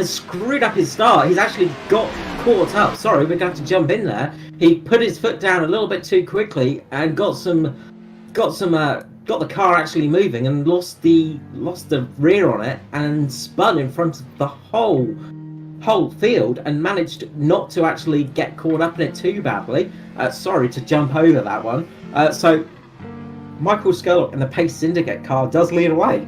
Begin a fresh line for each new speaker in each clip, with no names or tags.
has screwed up his start. He's actually got caught up. Sorry, we're going to have to jump in there. He put his foot down a little bit too quickly and got the car actually moving and lost the rear on it and spun in front of the whole field and managed not to actually get caught up in it too badly. Sorry to jump over that one. So Michael Scullock and the Pace Syndicate car does lead away.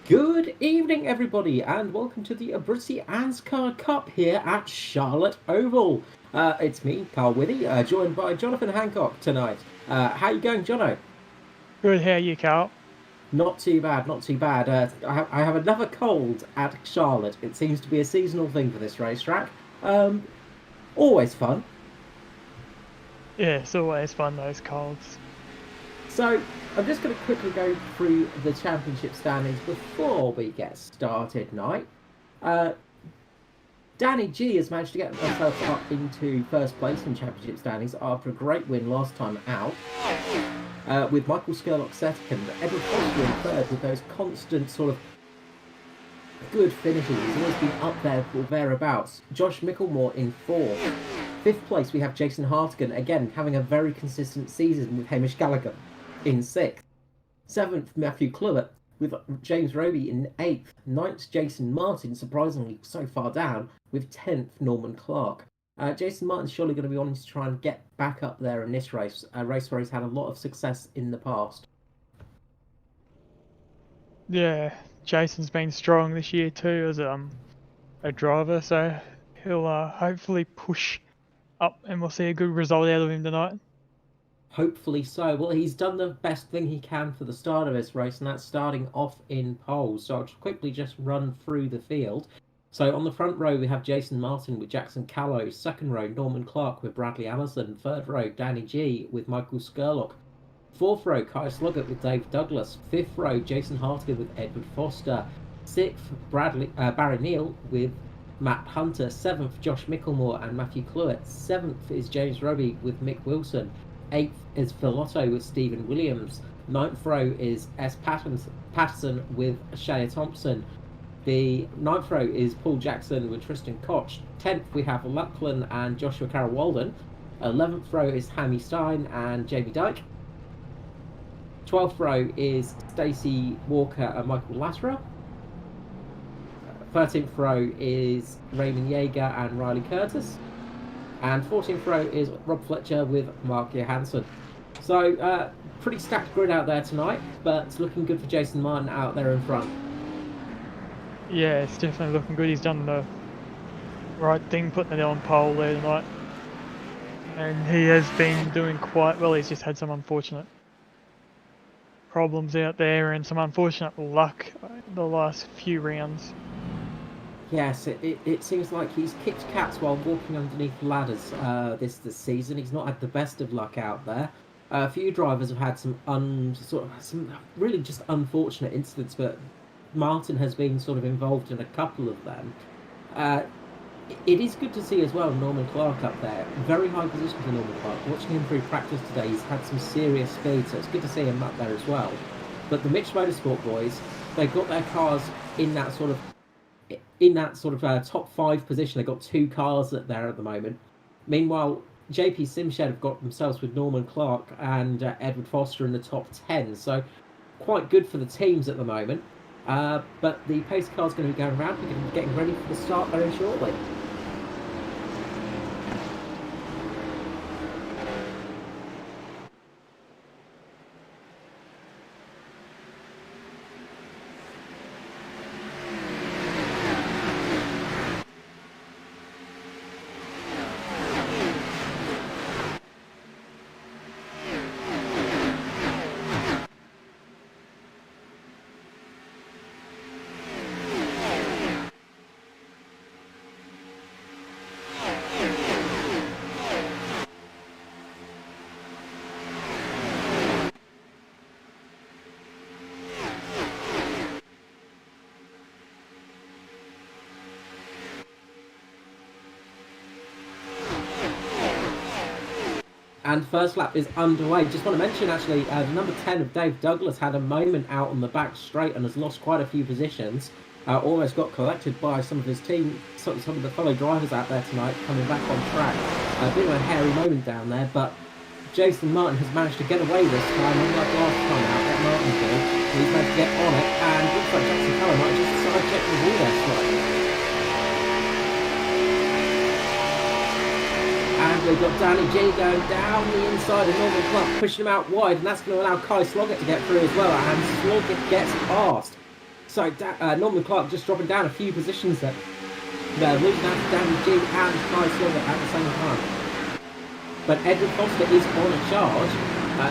Good evening, everybody, and welcome to the Abruzzi ANZCAR Cup here at Charlotte Oval. It's me, Carl Withy, joined by Jonathan Hancock tonight. How you going, Jono?
Good, how are you, Carl?
Not too bad, not too bad. I have another cold at Charlotte. It seems to be a seasonal thing for this racetrack. Um, Always fun.
Yeah, it's always fun, those colds.
So, I'm just going to quickly go through the championship standings before we get started tonight. Uh, Danny G has managed to get himself up into first place in championship standings after a great win last time out, with Michael Skurlock second, Edward Foster in third with those constant sort of good finishes. He's always been up there or thereabouts. Josh Micklemore in fourth. Fifth place we have Jason Hartigan, again having a very consistent season with Hamish Gallagher in sixth. Seventh, Matthew Cluett with James Roby in eighth. Ninth, Jason Martin, surprisingly so far down, with 10th, Norman Clark. Jason Martin's surely going to be wanting to try and get back up there in this race, a race where he's had a lot of success in the past.
Yeah, Jason's been strong this year too as a driver, so he'll hopefully push up and we'll see a good result out of him tonight.
Hopefully so. Well, he's done the best thing he can for the start of this race, and that's starting off in pole. So I'll quickly just run through the field. So on the front row, we have Jason Martin with Jackson Callow. Second row, Norman Clark with Bradley Amazon. Third row, Danny G with Michael Skurlock. Fourth row, Kai Sloggett with Dave Douglas. Fifth row, Jason Hartigan with Edward Foster. Sixth, Barry Neal with Matt Hunter. Seventh, Josh Micklemore and Matthew Cluett. Seventh is James Roby with Mick Wilson. Eighth is Philotto with Stephen Williams. Ninth row is S. Patterson with Shea Thompson. The ninth row is Paul Jackson with Tristan Koch. 10th we have Lachlan and Joshua Carroll Walden. 11th row is Hammy Stein and Jamie Dyke. 12th row is Stacey Walker and Michael Latterer. 13th row is Raymond Yeager and Riley Curtis. And 14th row is Rob Fletcher with Mark Johansson. So, pretty stacked grid out there tonight, but it's looking good for Jason Martin out there in front.
Yeah, it's definitely looking good. He's done the right thing, putting it on pole there tonight. And he has been doing quite well. He's just had some unfortunate problems out there and some unfortunate luck the last few rounds.
Yes, it seems like he's kicked cats while walking underneath ladders this season. He's not had the best of luck out there. A few drivers have had some really just unfortunate incidents, but Martin has been sort of involved in a couple of them. It is good to see as well Norman Clark up there. Very high position for Norman Clark. Watching him through practice today, he's had some serious speed, so it's good to see him up there as well. But the Mitch Motorsport boys, they've got their cars in that sort of top five position. They've got two cars there at the moment. Meanwhile, JP Simshed have got themselves with Norman Clark and Edward Foster in the top 10. So quite good for the teams at the moment. But the pace car's going to be going around. We're going to be getting ready for the start very shortly. And first lap is underway. Just want to mention, actually, number 10 of Dave Douglas had a moment out on the back straight and has lost quite a few positions. Almost got collected by some of his team, some of the fellow drivers out there tonight coming back on track. A bit of a hairy moment down there, but Jason Martin has managed to get away this time, unlike last time out at Martinsville. He's managed to get on it, and looks like Jackson Callum might just side-check the wall there slightly. And we've got Danny G going down the inside of Norman Clark, pushing him out wide, and that's going to allow Kai Sloggett to get through as well, and Sloggett gets past. So Norman Clark just dropping down a few positions there. They're losing out to Danny G and Kai Silver at the same time. But Edward Foster is on a charge.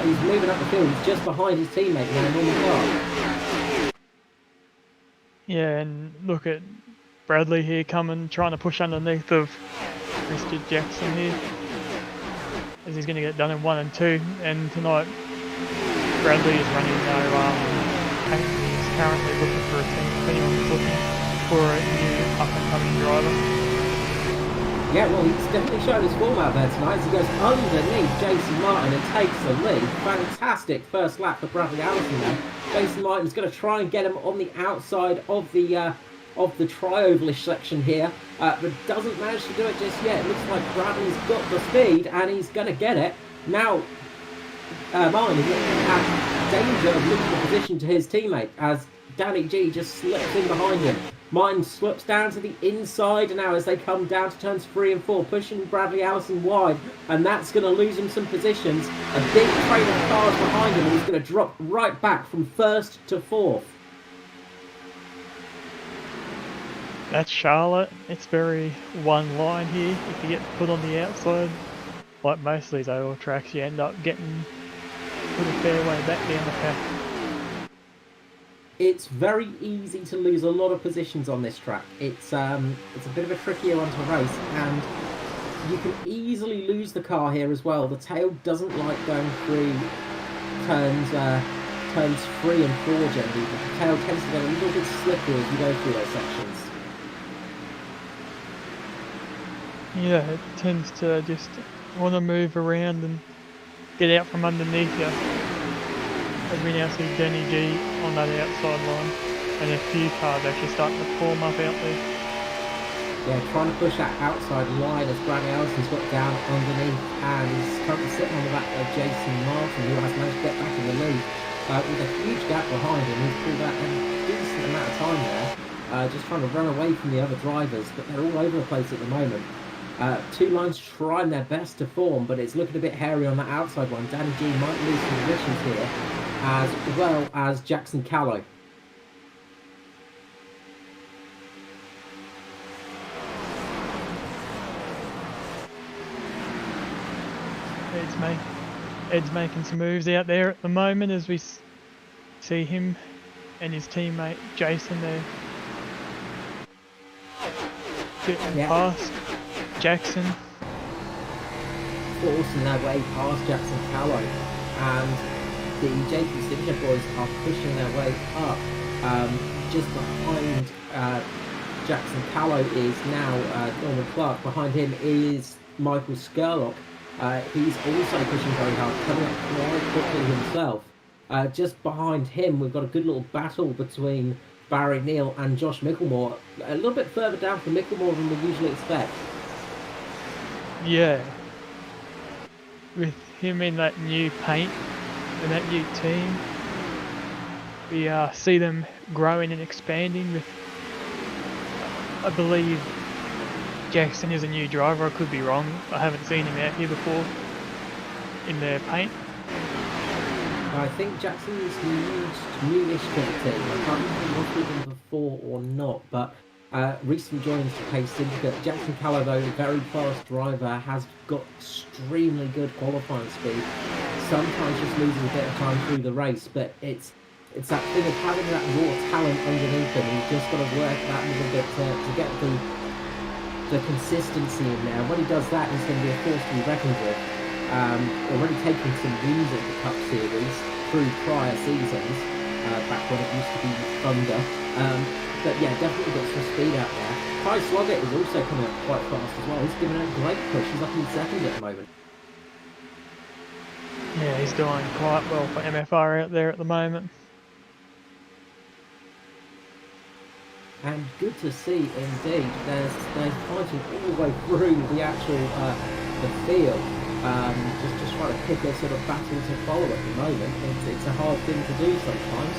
He's moving up the field. He's just behind his teammate now, Norman Clark.
Yeah, and look at Bradley here coming, trying to push underneath of Mr. Jackson here, as he's going to get done in 1 and 2. And tonight, Bradley is running no paint. He's currently looking for a team. If anyone's looking for a new up-and-coming driver.
Yeah, well, he's definitely shown his form out there tonight as he goes underneath Jason Martin and takes the lead. Fantastic first lap for Bradley Allison there. Jason Martin's going to try and get him on the outside of the tri-ovalish section here, but doesn't manage to do it just yet. It looks like Bradley's got the speed and he's going to get it. Now, Martin is at danger of losing the position to his teammate as Danny G just slips in behind him. Martin slips down to the inside now as they come down to turns 3 and 4, pushing Bradley Allison wide, and that's going to lose him some positions. A big train of cars behind him, and he's going to drop right back from 1st to 4th.
That's Charlotte. It's very one line here. If you get put on the outside, like most of these oval tracks, you end up getting put a fair way back down the path.
It's very easy to lose a lot of positions on this track. It's a bit of a trickier one to race, and you can easily lose the car here as well. The tail doesn't like going through turns 3 and 4 generally. The tail tends to get a little bit slippery as you go through those sections.
Yeah, it tends to just want to move around and get out from underneath you. As we now see Danny G on that outside line, and a few cars actually starting to form up out there.
Yeah, trying to push that outside line as Bradley Allison's got down underneath, and he's currently sitting on the back of Jason Martin, who has managed to get back in the lead. With a huge gap behind him, he's pulled out a decent amount of time there, just trying to run away from the other drivers, but they're all over the place at the moment. Two lines trying their best to form, but it's looking a bit hairy on that outside one. Danny G might lose some positions here, as well as Jackson Callow.
Ed's making some moves out there at the moment as we see him and his teammate Jason there getting past Jackson.
Forcing their way past Jackson Callow, and the JP Signature boys are pushing their way up. Just behind Jackson Callow is now Norman Clark. Behind him is Michael Skurlock. He's also pushing very hard, coming up quite quickly himself. Just behind him, we've got a good little battle between Barry Neal and Josh Micklemore. A little bit further down from Micklemore than we usually expect.
Yeah. With him in that new paint and that new team, we see them growing and expanding with, I believe, Jackson is a new driver. I could be wrong. I haven't seen him out here before in their paint.
I think Jackson's newish to the team. I can't remember if he was with him before or not, but recent joins to Pace Syndicate. Jackson Callow, though, a very fast driver, has got extremely good qualifying speed. Sometimes just loses a bit of time through the race, but it's that thing of having that raw talent underneath him. You've just got to work that a little bit to get the consistency in there. When he does that, he's going to be a force to be reckoned with. Already taking some wins at the Cup Series through prior seasons, back when it used to be Thunder. But yeah, definitely got some speed out there. Kai Sloggett is also coming up quite fast as well. He's giving it a great push. He's up in 2nd at the moment.
Yeah, he's doing quite well for MFR out there at the moment.
And good to see indeed. They're fighting all the way through the actual the field. Just trying to pick a sort of battle to follow at the moment. It's a hard thing to do sometimes,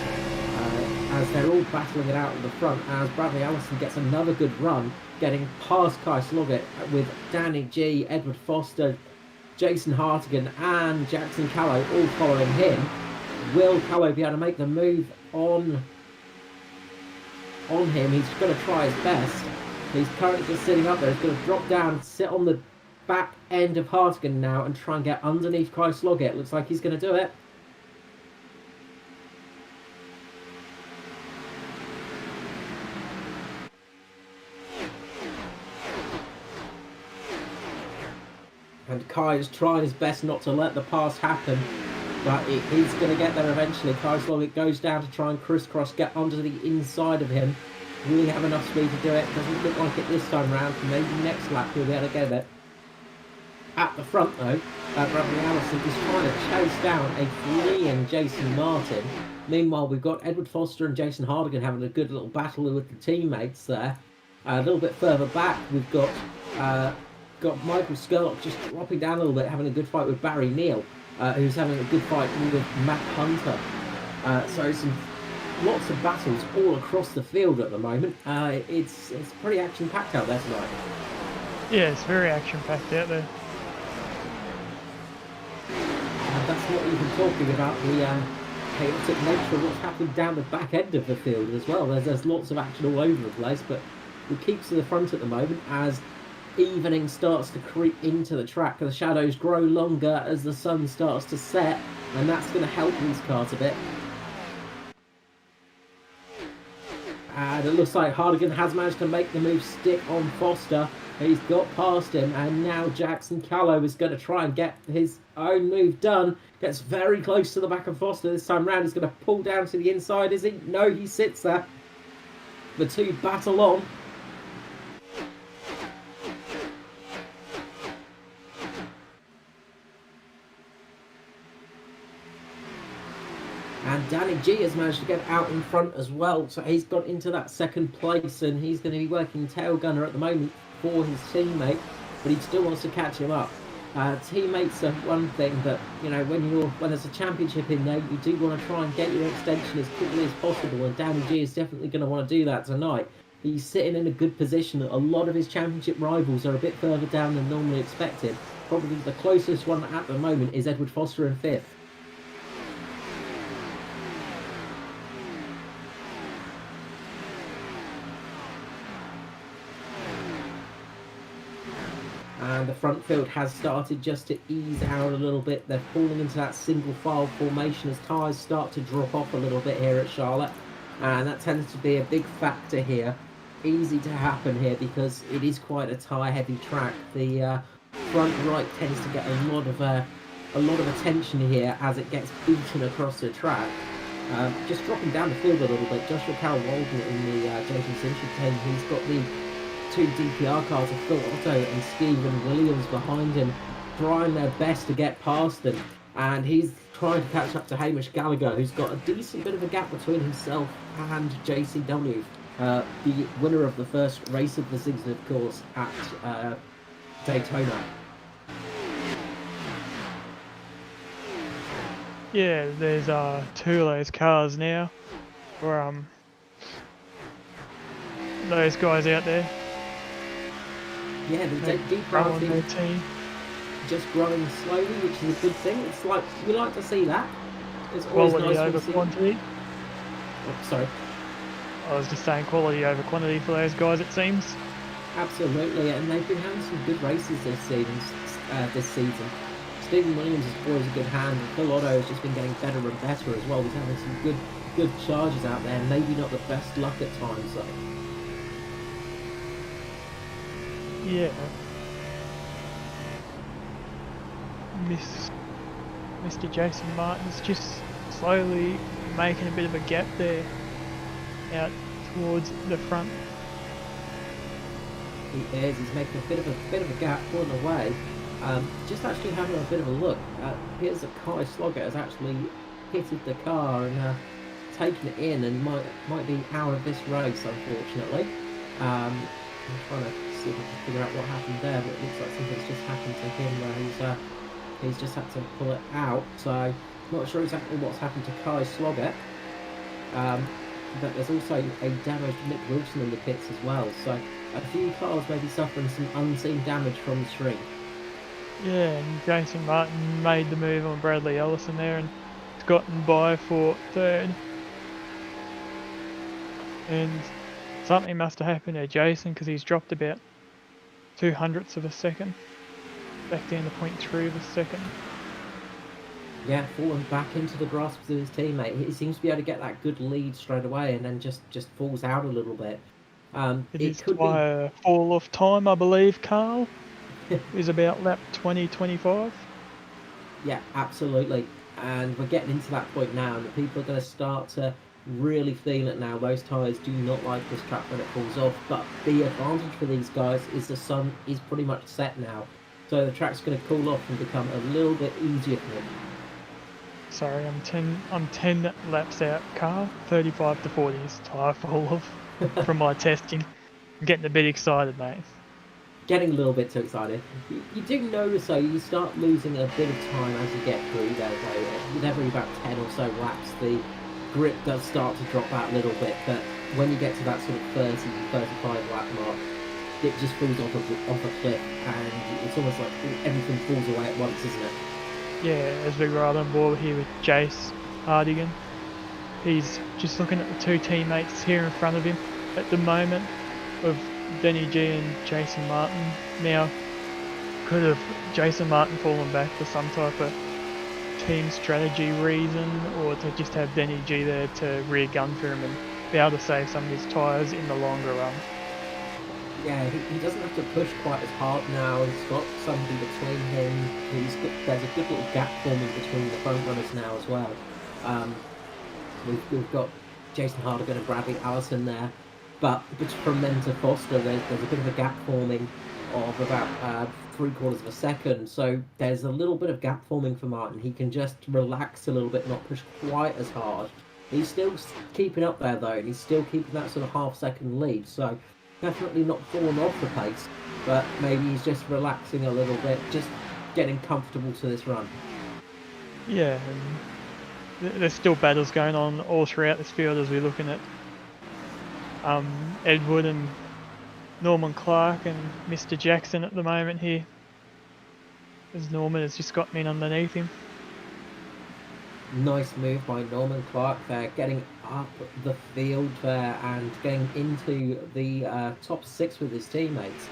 as they're all battling it out at the front, as Bradley Allison gets another good run, getting past Kai Sloggett with Danny G, Edward Foster, Jason Hartigan and Jackson Callow all following him. Will Callow be able to make the move on on him. He's going to try his best. He's currently just sitting up there. He's going to drop down, sit on the back end of Hartigan now and try and get underneath Kai Sloggett. Looks like he's going to do it. And Kai is trying his best not to let the pass happen, but he's going to get there eventually. Kai Sloggett goes down to try and crisscross, get onto the inside of him. Will he have enough speed to do it? Doesn't look like it this time round. Maybe next lap he'll be able to get it. At the front though, Bradley Allison is trying to chase down a fleeing Jason Martin. Meanwhile, we've got Edward Foster and Jason Hardigan having a good little battle with the teammates there. A little bit further back, we've got Michael Skurlock just dropping down a little bit, having a good fight with Barry Neal, who's having a good fight with Matt Hunter. So lots of battles all across the field at the moment. It's pretty action-packed out there tonight.
Yeah, it's very action-packed out there.
And that's not even talking about the chaotic nature of what's happening down the back end of the field as well. There's lots of action all over the place, but we keep to the front at the moment as evening starts to creep into the track. The shadows grow longer as the sun starts to set, and that's going to help these cars a bit. And it looks like Hardigan has managed to make the move stick on Foster. He's got past him, and now Jackson Callow is going to try and get his own move done. Gets very close to the back of Foster this time round. He's going to pull down to the inside, is he? No, he sits there. The two battle on. And Danny G has managed to get out in front as well, so he's got into that second place, and he's going to be working tail gunner at the moment for his teammate, but he still wants to catch him up. Teammates are one thing, but you know, when there's a championship in there, you do want to try and get your extension as quickly as possible, and Danny G is definitely going to want to do that tonight. He's sitting in a good position. A lot of his championship rivals are a bit further down than normally expected. Probably the closest one at the moment is Edward Foster in 5th. And the front field has started just to ease out a little bit. They're falling into that single file formation as tyres start to drop off a little bit here at Charlotte. And that tends to be a big factor here. Easy to happen here because it is quite a tyre heavy track. The front right tends to get a lot of attention here as it gets beaten across the track. Just dropping down the field a little bit, Joshua Carroll Walden in the Jason Simpson team, he's got the two DPR cars of Phil Otto and Stephen Williams behind him, trying their best to get past them, and he's trying to catch up to Hamish Gallagher, who's got a decent bit of a gap between himself and JCW, the winner of the first race of the season, of course, at Daytona.
Yeah, there's two of those cars now for those guys out there.
Yeah, the DPR team just growing slowly, which is a good thing. It's like, we like to see that. It's always
quality
nice
over
to see.
quantity.
Oh, sorry.
I was just saying quality over quantity for those guys, it seems.
Absolutely, and they've been having some good races this season. Stephen Williams is always a good hand, and Phil Otto has just been getting better and better as well. He's having some good charges out there, maybe not the best luck at times though.
Yeah. Mr. Jason Martin's just slowly making a bit of a gap there out towards the front.
He is. He's making a bit of a gap pulling away. Just actually having a bit of a look. Here's a Kai Sloggett has actually hitted the car and taken it in, and might be out of this race, unfortunately. I'm trying to see if I can figure out what happened there, but it looks like something's just happened to him where he's just had to pull it out. So not sure exactly what's happened to Kai Sloggett. But there's also a damaged Mick Wilson in the pits as well. So a few cars may be suffering some unseen damage from the stream.
Yeah, and Jason Martin made the move on Bradley Ellison there and has gotten by for third. And something must have happened to Jason because he's dropped about 0.02 of a second, back down to 0.3 of a second.
Yeah, falling back into the grasp of his teammate. He seems to be able to get that good lead straight away, and then just falls out a little bit.
It
It
is
could be.
a fall off time, I believe, Carl. Is about lap 20-25.
Yeah, absolutely. And we're getting into that point now, and the people are going to start to really feel it now. Those tyres do not like this track when it falls off. But the advantage for these guys is the sun is pretty much set now. So the track's going to cool off and become a little bit easier for them.
Sorry, I'm 10 laps out, Carl. 35 to 40 is tyre fall off from my testing. I'm getting a bit excited, mate.
Getting a little bit too excited. You do notice though, you start losing a bit of time as you get through there though. With every about 10 or so laps, the grip does start to drop out a little bit, but when you get to that sort of 30-35 lap mark, it just falls off a cliff, and it's almost like everything falls away at once, isn't it?
Yeah, as we ride on board here with Jace Hardigan, he's just looking at the two teammates here in front of him at the moment of Benny G and Jason Martin. Now, could have Jason Martin fallen back for some type of team strategy reason, or to just have Benny G there to rear gun for him and be able to save some of his tyres in the longer run?
Yeah, he doesn't have to push quite as hard now. He's got somebody between him. There's a good little gap forming between the front runners now as well. We've got Jason Hardigan and Bradley Allison there, but from them to Foster, there's a bit of a gap forming of about 3/4 of a second. So there's a little bit of gap forming for Martin. He can just relax a little bit, not push quite as hard. He's still keeping up there though, and he's still keeping that sort of half-second lead. So definitely not falling off the pace, but maybe he's just relaxing a little bit, just getting comfortable to this run.
Yeah, and there's still battles going on all throughout this field as we're looking at Ed Wood and Norman Clark and Mr. Jackson at the moment here, as Norman has just got in underneath him.
Nice move by Norman Clark there, getting up the field there and getting into the top 6 with his teammates.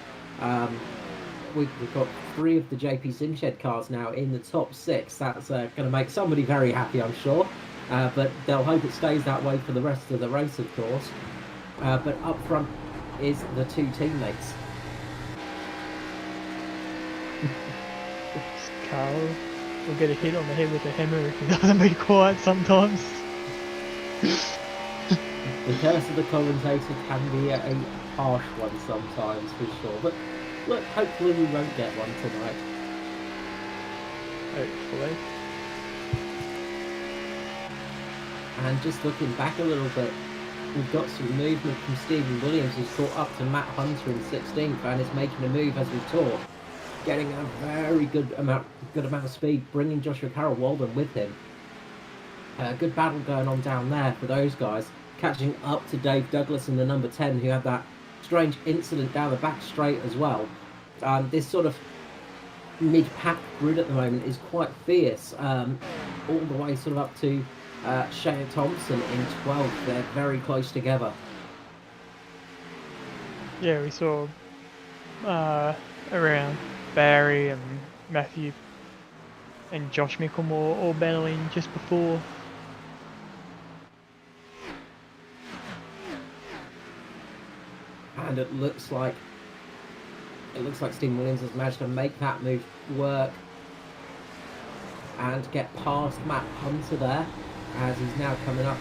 We've got 3 of the JP Simshed cars now in the top 6. That's going to make somebody very happy, I'm sure. But they'll hope it stays that way for the rest of the race, of course. But up front is the 2 teammates.
Carl will get a hit on the head with a hammer if he doesn't be quiet sometimes.
The curse of the commentator can be a harsh one sometimes, for sure. But look, hopefully we won't get one tonight.
Hopefully.
And just looking back a little bit, we've got some movement from Stephen Williams, who's caught up to Matt Hunter in 16th and is making a move as we talk, getting a very good amount of speed, bringing Joshua Carroll Walden with him. Good battle going on down there for those guys, catching up to Dave Douglas in the number 10, who had that strange incident down the back straight as well. This sort of mid-pack grid at the moment is quite fierce, all the way sort of up to Shane Thompson in 12th. They're very close together.
Yeah, we saw around Barry and Matthew and Josh Mickelmore all battling just before.
And it looks like Stephen Williams has managed to make that move work and get past Matt Hunter there, as he's now coming up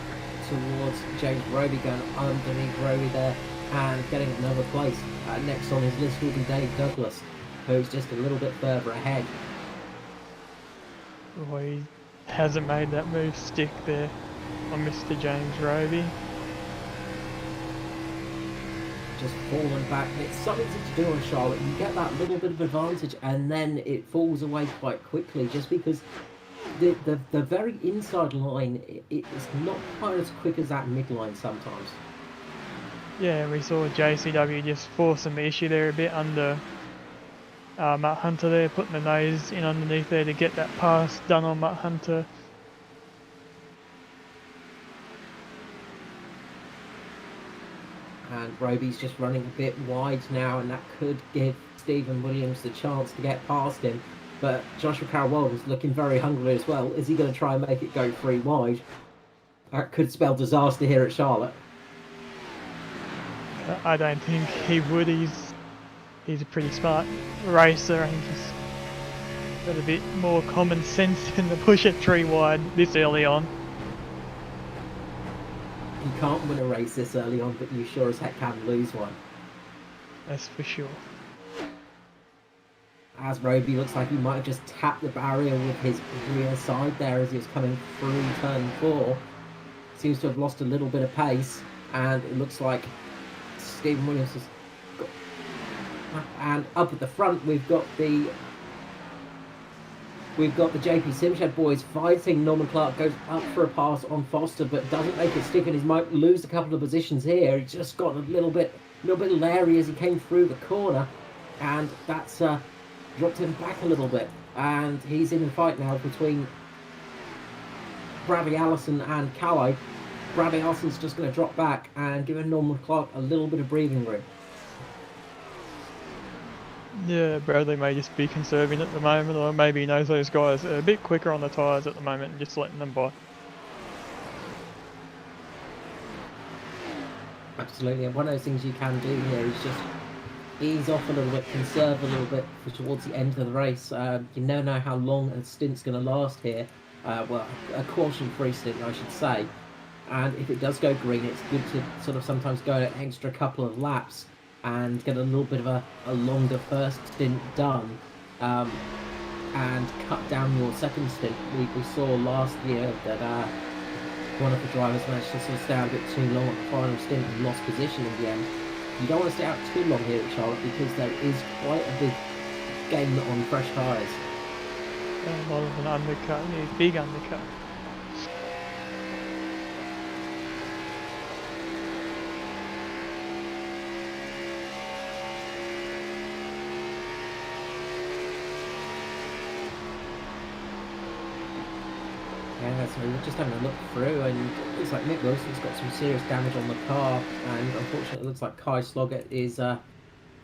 towards James Roby, going underneath Roby there and getting another place. Next on his list will be Dave Douglas, who's just a little bit further ahead.
Oh, he hasn't made that move stick there on Mr. James Roby.
Just falling back. It's something to do on Charlotte. You get that little bit of advantage and then it falls away quite quickly, just because the very inside line it's not quite as quick as that midline sometimes.
Yeah, we saw JCW just force some issue there a bit under Matt Hunter there, putting the nose in underneath there to get that pass done on Matt Hunter.
and Roby's just running a bit wide now, and that could give Stephen Williams the chance to get past him. But Joshua Carroll-Walden's looking very hungry as well. Is he going to try and make it go 3 wide? That could spell disaster here at Charlotte.
I don't think he would. He's a pretty smart racer, and he's just got a bit more common sense than to push it 3 wide this early on.
You can't win a race this early on, but you sure as heck can lose one.
That's for sure.
As Roby looks like he might have just tapped the barrier with his rear side there as he was coming through turn 4. Seems to have lost a little bit of pace, and it looks like Stephen Williams has got... And up at the front, we've got the JP Simshed boys fighting. Norman Clark goes up for a pass on Foster, but doesn't make it stick, and he might lose a couple of positions here. He just got a little bit leery as he came through the corner, and that's dropped him back a little bit. And he's in a fight now between Bradley Allison and Callow. Bradley Allison's just going to drop back and give Norman Clark a little bit of breathing room.
Yeah, Bradley may just be conserving at the moment, or maybe he knows those guys are a bit quicker on the tyres at the moment and just letting them by.
Absolutely, and one of those things you can do here is just ease off a little bit, conserve a little bit for towards the end of the race. You never know how long a stint's going to last here. Well, a caution-free stint, I should say. And if it does go green, it's good to sort of sometimes go an extra couple of laps and get a little bit of a longer first stint done, and cut down your second stint. We saw last year that one of the drivers managed to sort of stay out a bit too long at the final stint and lost position in the end. You don't want to stay out too long here at Charlotte because there is quite a big game on fresh tyres.
A lot of an undercut, a big undercut.
Yeah, so we're just having a look through, and it looks like Mick Wilson's got some serious damage on the car, and unfortunately it looks like Kai Sloggett is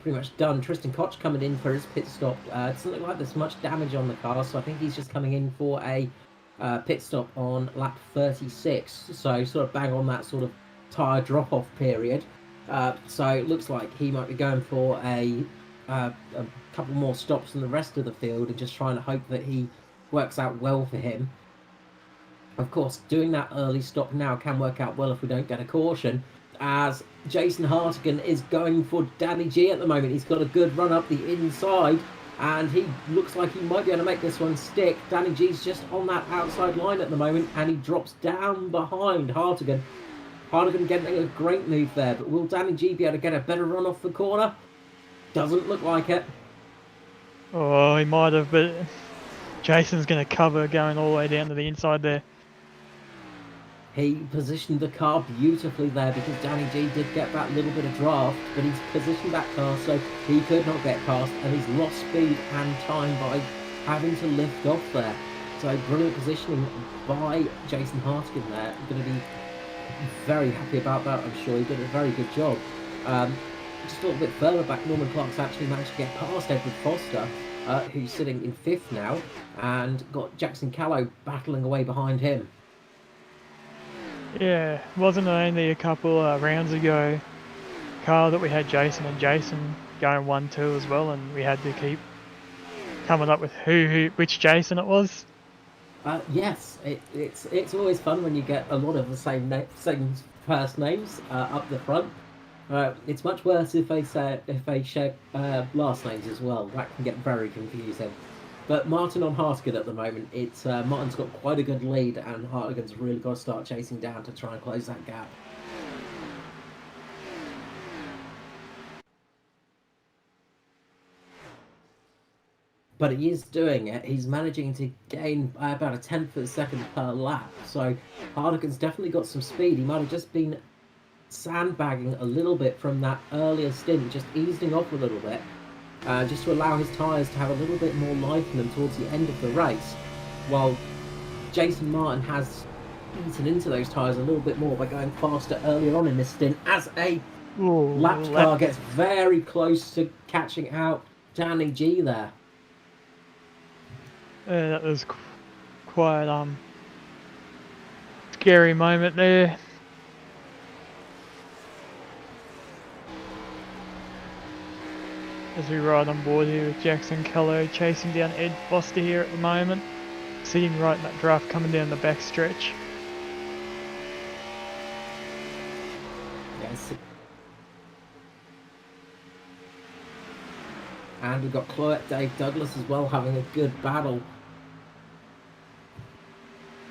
pretty much done. Tristan Koch coming in for his pit stop. It doesn't look like there's much damage on the car, so I think he's just coming in for a pit stop on lap 36, so sort of bang on that sort of tyre drop-off period. So it looks like he might be going for a couple more stops than the rest of the field and just trying to hope that he works out well for him. Of course, doing that early stop now can work out well if we don't get a caution, as Jason Hartigan is going for Danny G at the moment. He's got a good run up the inside, and he looks like he might be able to make this one stick. Danny G's just on that outside line at the moment, and he drops down behind Hartigan. Hartigan getting a great move there, but will Danny G be able to get a better run off the corner? Doesn't look like it.
Oh, he might have, but Jason's going to cover going all the way down to the inside there.
He positioned the car beautifully there because Danny G did get that little bit of draft, but he's positioned that car so he could not get past, and he's lost speed and time by having to lift off there. So brilliant positioning by Jason Hartigan there. I'm going to be very happy about that, I'm sure. He did a very good job. Just a little bit further back, Norman Clark's actually managed to get past Edward Foster, who's sitting in 5th now, and got Jackson Callow battling away behind him.
Yeah, wasn't it only a couple rounds ago, Carl, that we had Jason and Jason going 1-2 as well, and we had to keep coming up with which Jason it was?
Yes, it's always fun when you get a lot of the same first names up the front. It's much worse if they share last names as well. That can get very confusing. But Martin on Hartigan at the moment, Martin's got quite a good lead, and Hartigan's really got to start chasing down to try and close that gap. But he is doing it. He's managing to gain about a 1/10 of a second per lap. So Hartigan's definitely got some speed. He might have just been sandbagging a little bit from that earlier stint, just easing off a little bit. Just to allow his tyres to have a little bit more life in them towards the end of the race, while Jason Martin has eaten into those tyres a little bit more by going faster earlier on in this stint as a
Ooh,
Lapped car gets very close to catching out Danny G there.
That was quite scary moment there. As we ride on board here with Jackson Callow chasing down Ed Foster here at the moment, sitting right in that draft coming down the back stretch.
Yes. And we've got Cloet, Dave Douglas as well having a good battle.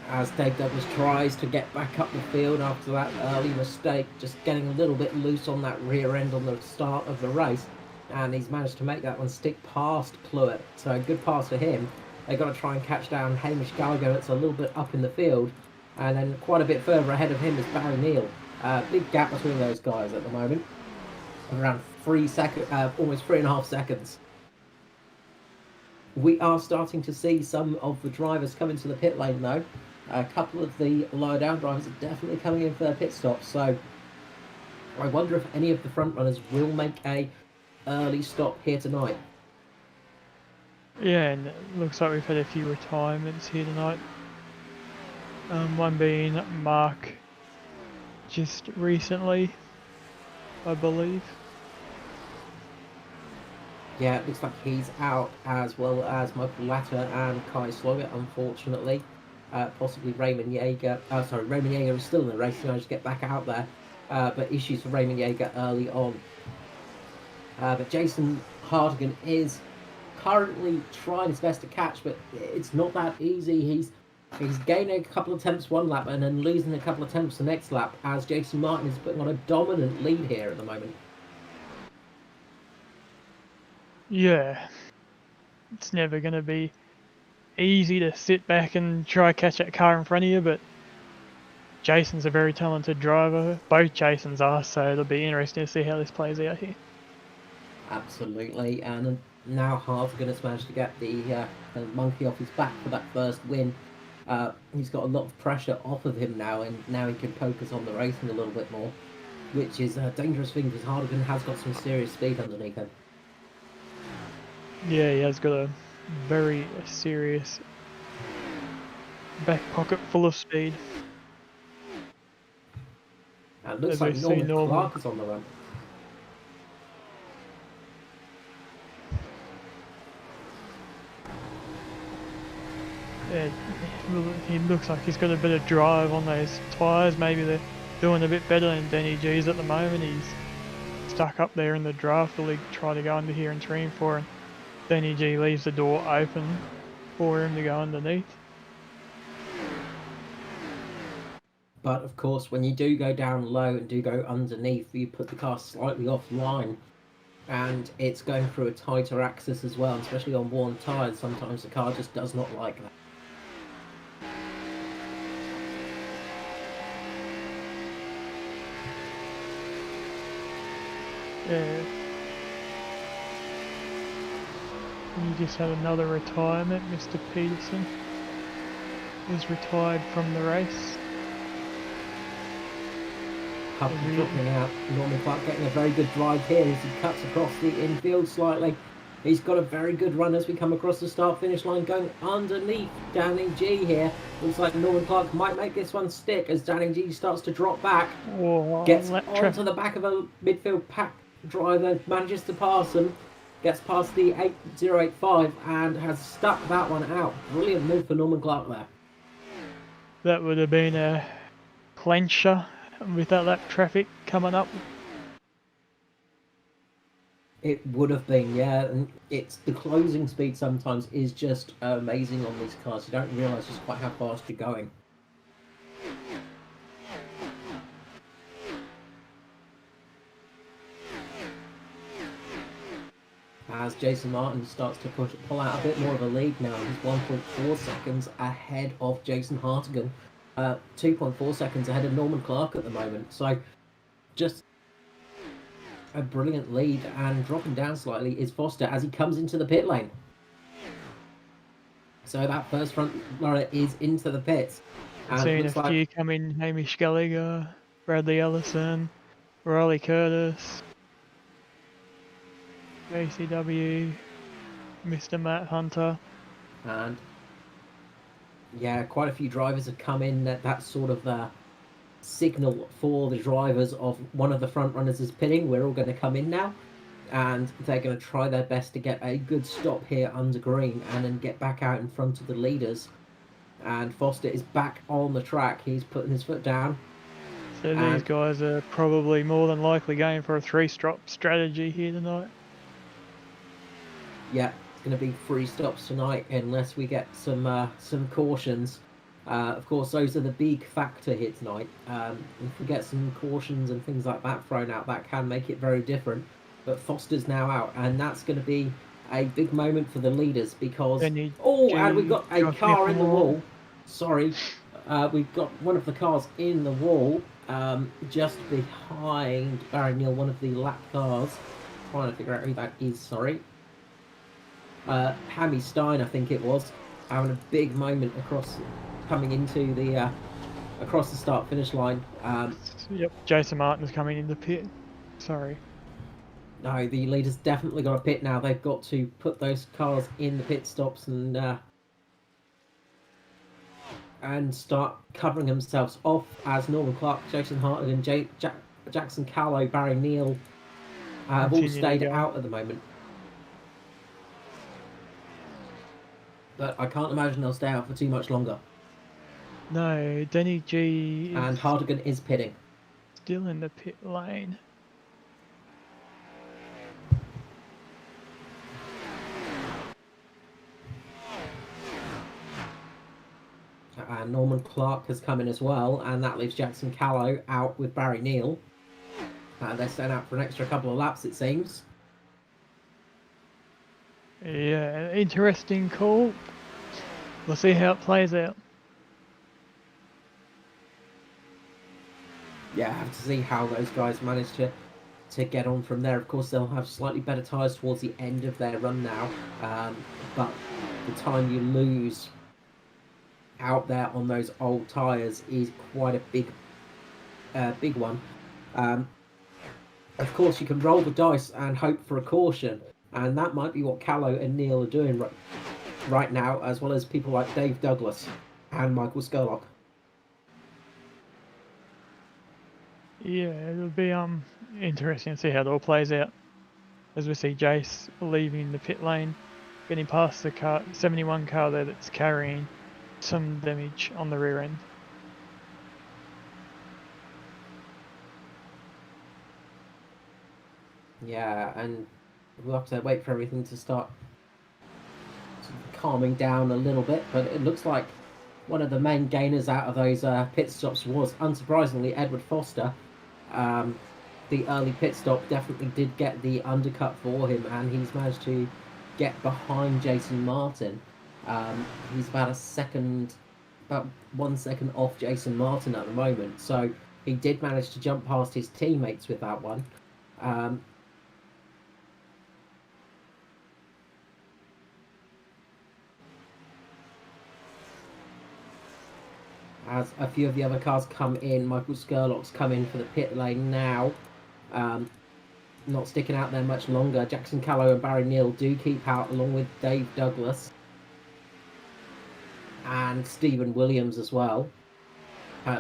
As Dave Douglas tries to get back up the field after that early mistake, just getting a little bit loose on that rear end on the start of the race. And he's managed to make that one stick past Cloet. So a good pass for him. They've got to try and catch down Hamish Gallagher. It's a little bit up in the field. And then quite a bit further ahead of him is Barry Neal. Big gap between those guys at the moment. Around 3 seconds, almost 3.5 seconds. We are starting to see some of the drivers come into the pit lane though. A couple of the lower down drivers are definitely coming in for their pit stops, so I wonder if any of the front runners will make a early stop here tonight.
Yeah, and it looks like we've had a few retirements here tonight. One being Mark just recently, I believe.
Yeah, it looks like he's out, as well as Michael Latter and Kai Sloggett, unfortunately. Possibly Raymond Yeager. Raymond Yeager is still in the race, he managed to get back out there. But issues for Raymond Yeager early on. But Jason Hartigan is currently trying his best to catch, but it's not that easy. He's gaining a couple of attempts one lap and then losing a couple of attempts the next lap, as Jason Martin is putting on a dominant lead here at the moment.
Yeah, it's never going to be easy to sit back and try catch that car in front of you, but Jason's a very talented driver. Both Jasons are, so it'll be interesting to see how this plays out here.
Absolutely, and now Hartigan has managed to get the monkey off his back for that first win. He's got a lot of pressure off of him now, and now he can focus on the racing a little bit more, which is a dangerous thing because Hartigan has got some serious speed underneath him.
Yeah, he has got a very serious back pocket full of speed.
And it looks like Norman Clark is on the run.
Yeah, he looks like he's got a bit of drive on those tyres. Maybe they're doing a bit better than Danny G's at the moment. He's stuck up there in the draft. Will he try to go under here and trim for him? Danny G leaves the door open for him to go underneath.
But of course, when you do go down low and do go underneath, you put the car slightly offline, and it's going through a tighter axis as well, especially on worn tyres. Sometimes the car just does not like that.
Yeah. You just had another retirement. Mr. Peterson is retired from the race.
Hubby dropping out. Norman Clark getting a very good drive here as he cuts across the infield slightly. He's got a very good run as we come across the start-finish line, going underneath Danny G here. Looks like Norman Clark might make this one stick as Danny G starts to drop back. Gets onto the back of a midfield pack driver, manages to pass him. Gets past the 8085 and has stuck that one out. Brilliant move for Norman Clark there.
That would have been a clencher without that traffic coming up.
It would have been, yeah. And it's the closing speed sometimes is just amazing on these cars. You don't realise just quite how fast you're going. As Jason Martin starts to pull out a bit more of a lead now. He's 1.4 seconds ahead of Jason Hartigan. 2.4 seconds ahead of Norman Clark at the moment. So just a brilliant lead, and dropping down slightly is Foster as he comes into the pit lane. So that first front runner is into the pits.
Seeing a few come in, Hamish Gallagher, Bradley Ellison, Riley Curtis, ACW, Mr. Matt Hunter.
And yeah, quite a few drivers have come in. That's sort of the signal for the drivers of one of the front runners is pitting. We're all going to come in now, and they're going to try their best to get a good stop here under green and then get back out in front of the leaders. And Foster is back on the track. He's putting his foot down.
So these guys are probably more than likely going for a 3-stop strategy here tonight.
Yeah, it's going to be 3 stops tonight unless we get some cautions. Of course, those are the big factor here tonight. If we get some cautions and things like that thrown out, that can make it very different. But Foster's now out, and that's going to be a big moment for the leaders because... and we've got a car in the wall. Sorry. We've got one of the cars in the wall, just behind Barry Neal, one of the lap cars. Trying to figure out who that is, sorry. Hammy Stein, I think it was, having a big moment coming into the across the start-finish line.
Yep, Jason Martin's coming in the pit. Sorry.
No, the leaders definitely got a pit now. They've got to put those cars in the pit stops and start covering themselves off as Norman Clark, Jason Hartnett and Jackson Callow, Barry Neal have all stayed out at the moment. But I can't imagine they'll stay out for too much longer.
No, Denny G
and Hardigan is pitting.
Still in the pit lane.
And Norman Clark has come in as well, and that leaves Jackson Callow out with Barry Neal. They're sent out for an extra couple of laps, it seems.
Yeah, interesting call. We'll see how it plays out.
Yeah, I have to see how those guys manage to get on from there. Of course, they'll have slightly better tyres towards the end of their run now, but the time you lose out there on those old tyres is quite a big one. Of course, you can roll the dice and hope for a caution, and that might be what Callow and Neal are doing right now, as well as people like Dave Douglas and Michael Skurlock.
Yeah, it'll be interesting to see how it all plays out. As we see Jace leaving the pit lane, getting past the car, 71 car there that's carrying some damage on the rear end.
Yeah, and we'll have to wait for everything to start calming down a little bit, but it looks like one of the main gainers out of those pit stops was, unsurprisingly, Edward Foster. The early pit stop definitely did get the undercut for him, and he's managed to get behind Jason Martin. He's about 1 second off Jason Martin at the moment, so he did manage to jump past his teammates with that one. As a few of the other cars come in, Michael Skurlock's come in for the pit lane now. Not sticking out there much longer. Jackson Callow and Barry Neal do keep out, along with Dave Douglas and Stephen Williams as well.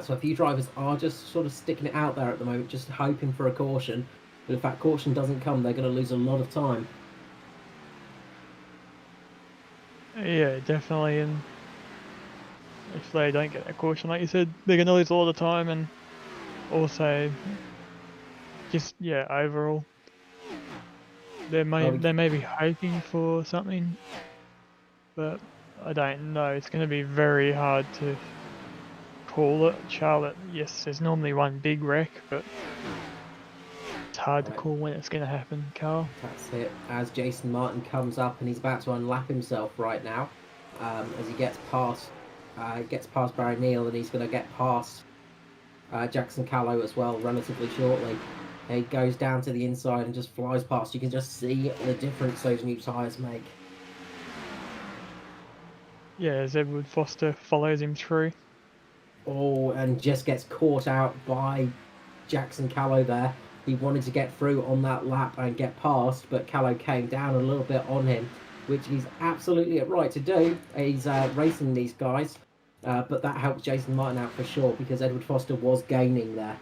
So a few drivers are just sort of sticking it out there at the moment, just hoping for a caution. But if that caution doesn't come, they're going to lose a lot of time.
Yeah, definitely. And if they don't get that caution, like you said, they're going to lose a lot of time, and also just, yeah, overall, they may be hoping for something, but I don't know. It's going to be very hard to call it. Charlotte, yes, there's normally one big wreck, but it's hard to call when it's going to happen, Carl.
That's it. As Jason Martin comes up, and he's about to unlap himself right now, as he gets past Barry Neal, and he's going to get past Jackson Callow as well relatively shortly. He goes down to the inside and just flies past. You can just see the difference those new tyres make.
Yeah, as Edward Foster follows him through.
Oh, and just gets caught out by Jackson Callow there. He wanted to get through on that lap and get past, but Callow came down a little bit on him, which he's absolutely right to do. He's racing these guys, but that helped Jason Martin out for sure because Edward Foster was gaining there.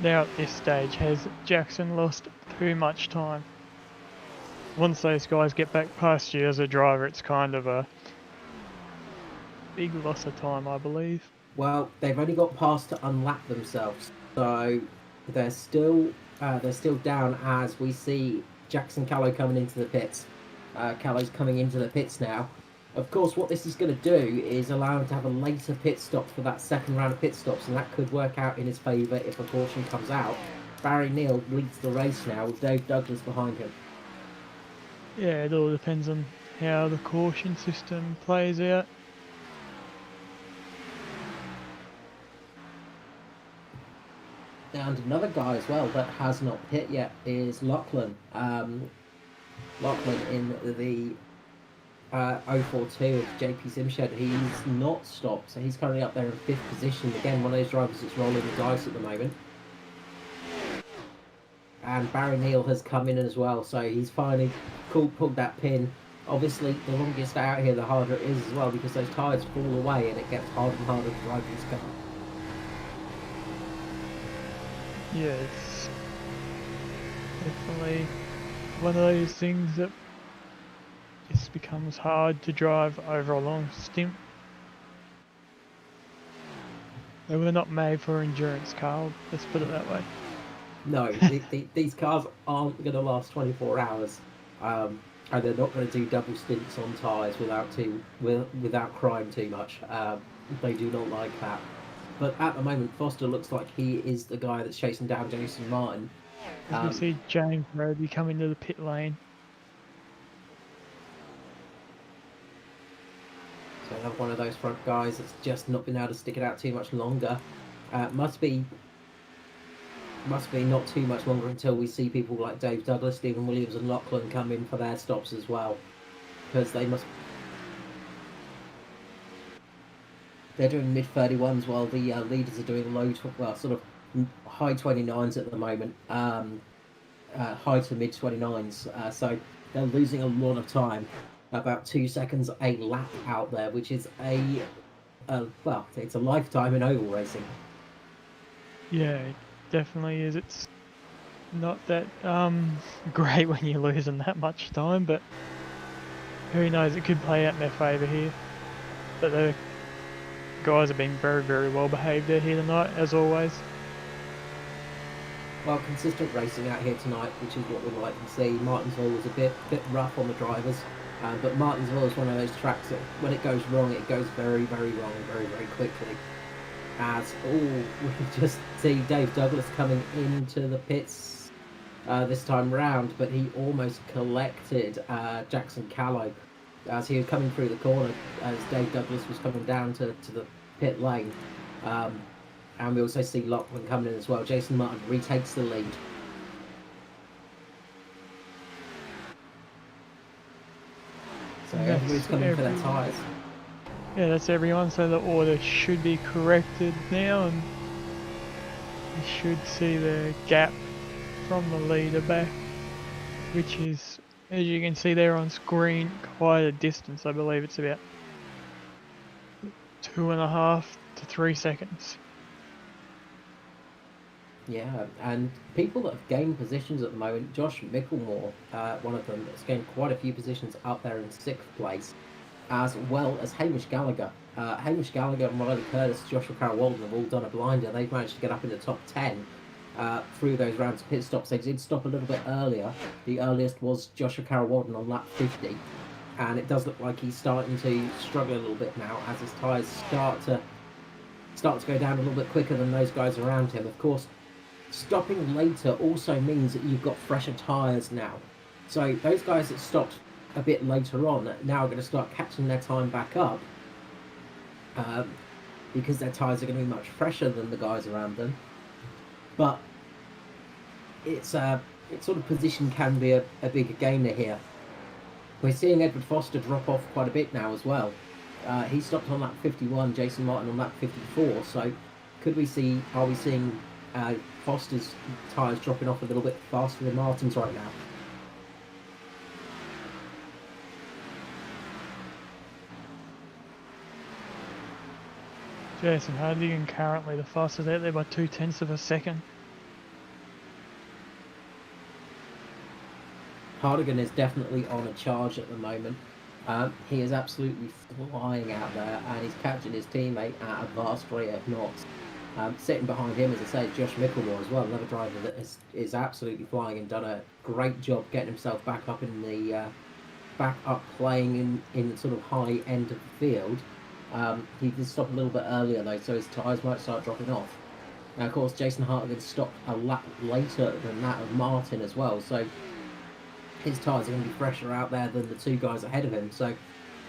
Now at this stage, has Jackson lost too much time? Once those guys get back past you as a driver, it's kind of a big loss of time, I believe.
Well, they've only got past to unlap themselves, so they're still down as we see Jackson Callow coming into the pits. Callow's coming into the pits now. Of course, what this is going to do is allow him to have a later pit stop for that second round of pit stops, and that could work out in his favour if a caution comes out. Barry Neal leads the race now with Dave Douglas behind him.
Yeah, it all depends on how the caution system plays out.
And another guy as well that has not hit yet is Lachlan. Lachlan in the 042 of JP Simshed. He's not stopped, so he's currently up there in 5th position. Again, one of those drivers that's rolling the dice at the moment. And Barry Neal has come in as well, so he's finally pulled that pin. Obviously, the longer you stay out here, the harder it is as well, because those tyres fall away and it gets harder and harder to drive this car.
Yeah, it's definitely one of those things that just becomes hard to drive over a long stint. They were not made for endurance, Carl, let's put it that way.
No, these cars aren't going to last 24 hours, and they're not going to do double stints on tyres without crying too much. They do not like that. But at the moment, Foster looks like he is the guy that's chasing down Jason Martin.
As we see James Roby come into the pit lane.
So another one of those front guys that's just not been able to stick it out too much longer. Must be not too much longer until we see people like Dave Douglas, Stephen Williams and Lachlan come in for their stops as well. Because they're doing mid-31s while the leaders are doing sort of high 29s at the moment. High to mid-29s. So they're losing a lot of time. About 2 seconds a lap out there, which is it's a lifetime in oval racing.
Yeah, it definitely is. It's not that great when you're losing that much time, but who knows, it could play out in their favour here. But the guys have been very, very well behaved out here tonight, as always.
Well, consistent racing out here tonight, which is what we'd like to see. Martinsville was a bit rough on the drivers, but Martinsville is one of those tracks that when it goes wrong, it goes very, very wrong very, very quickly. As we just see Dave Douglas coming into the pits this time round, but he almost collected Jackson Callow as he was coming through the corner as Dave Douglas was coming down to the pit lane. And we also see Lachlan coming in as well. Jason Martin retakes the lead. So everybody's coming for their tyres.
Yeah, that's everyone, so the order should be corrected now, and you should see the gap from the leader back, which is, as you can see there on screen, quite a distance. I believe it's about 2.5 to 3 seconds.
Yeah, and people that have gained positions at the moment, Josh Micklemore, one of them, that's gained quite a few positions up there in 6th place, as well as Hamish Gallagher. Hamish Gallagher and Riley Curtis, Joshua Carroll-Walden have all done a blinder. They've managed to get up in the top 10 through those rounds of pit stops. They did stop a little bit earlier. The earliest was Joshua Carroll-Walden on lap 50, and it does look like he's starting to struggle a little bit now as his tyres start to go down a little bit quicker than those guys around him. Of course, stopping later also means that you've got fresher tyres now. So those guys that stopped a bit later on now are going to start catching their time back up because their tyres are going to be much fresher than the guys around them. But it's sort of position can be a bigger gainer here. We're seeing Edward Foster drop off quite a bit now as well. He stopped on lap 51, Jason Martin on lap 54. So are we seeing Foster's tyres dropping off a little bit faster than Martin's right now.
Jason Hardigan currently the fastest out there by 0.2 of a second.
Hardigan is definitely on a charge at the moment. He is absolutely flying out there, and he's catching his teammate at a vast rate of knots. Sitting behind him, as I say, is Josh Mickelmore as well, another driver that is absolutely flying and done a great job getting himself back up in the playing in the sort of high end of the field. He did stop a little bit earlier though, so his tyres might start dropping off. Now, of course, Jason Hartigan stopped a lap later than that of Martin as well, so his tyres are going to be fresher out there than the two guys ahead of him, so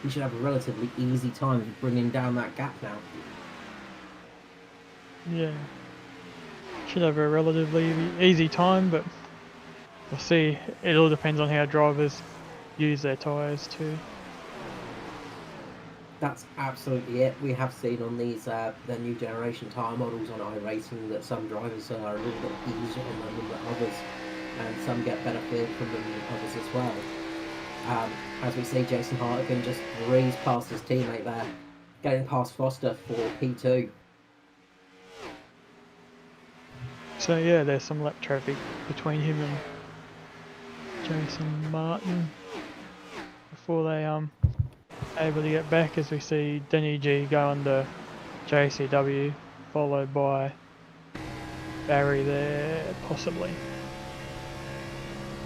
he should have a relatively easy time of bringing down that gap now.
Yeah, should have a relatively easy time, but we'll see. It all depends on how drivers use their tyres too.
That's absolutely it. We have seen on these the new generation tyre models on iRacing that some drivers are a little bit easier on them than others, and some get better feel from them than others as well. As we see, Jason Hartigan just breezed past his teammate there, getting past Foster for P2.
So yeah, there's some lap traffic between him and Jason Martin before they able to get back, as we see Denny G go under JCW, followed by Barry there, possibly.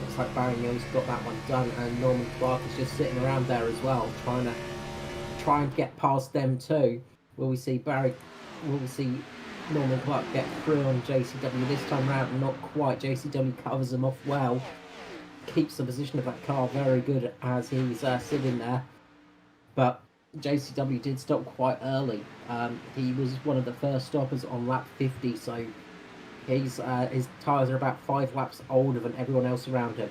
Looks like Barry Young's got that one done, and Norman Clark is just sitting around there as well, trying to get past them too. Will we see Norman Clark get through on JCW this time round? Not quite. JCW covers him off well, keeps the position of that car very good as he's sitting there. But JCW did stop quite early. He was one of the first stoppers on lap 50, so his tyres are about 5 laps older than everyone else around him.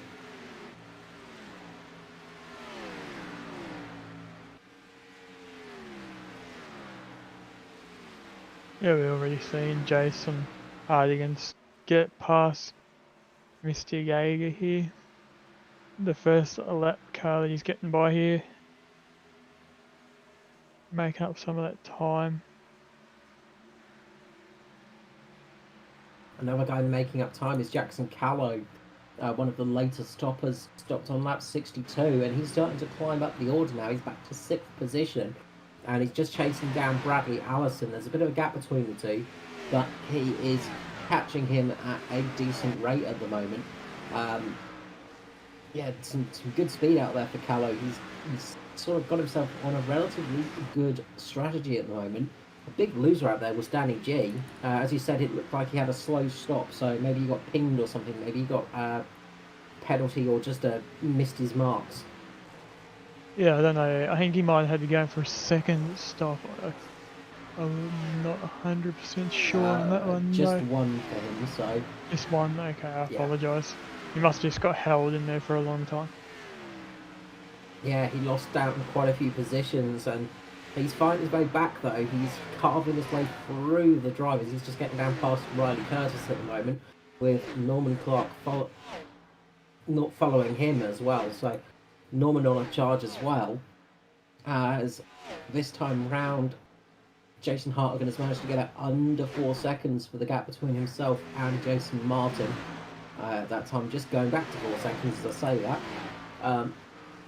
Yeah, we've already seen Jason Hardigan get past Mr. Jaeger here. The first lap car that he's getting by here, making up some of that time.
Another guy making up time is Jackson Callow, one of the later stoppers, stopped on lap 62, and he's starting to climb up the order now. He's back to 6th position, and he's just chasing down Bradley Allison. There's a bit of a gap between the two, but he is catching him at a decent rate at the moment. Yeah, some good speed out there for Callow. He's sort of got himself on a relatively good strategy at the moment. A big loser out there was Danny G. As you said, it looked like he had a slow stop, so maybe he got pinged or something. Maybe he got a penalty or just missed his marks.
Yeah, I don't know. I think he might have had to go for a second stop. I'm not 100% sure on that one.
Just one for him, so...
Just one? Okay, I apologise. He must have just got held in there for a long time.
Yeah, he lost out in quite a few positions, and he's fighting his way back though. He's carving his way through the drivers. He's just getting down past Riley Curtis at the moment, with Norman Clark not following him as well. So Norman on a charge as well. As this time round, Jason Hartigan has managed to get it under 4 seconds for the gap between himself and Jason Martin. That time just going back to 4 seconds as I say that.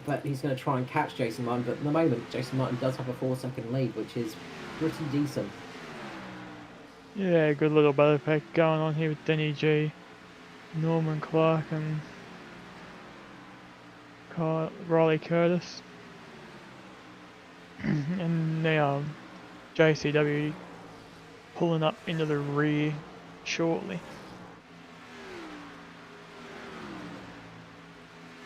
But he's going to try and catch Jason Martin, but at the moment Jason Martin does have a 4-second lead, which is pretty decent.
Yeah, good little battle pack going on here with Denny G, Norman Clark and Riley Curtis. And now JCW pulling up into the rear shortly.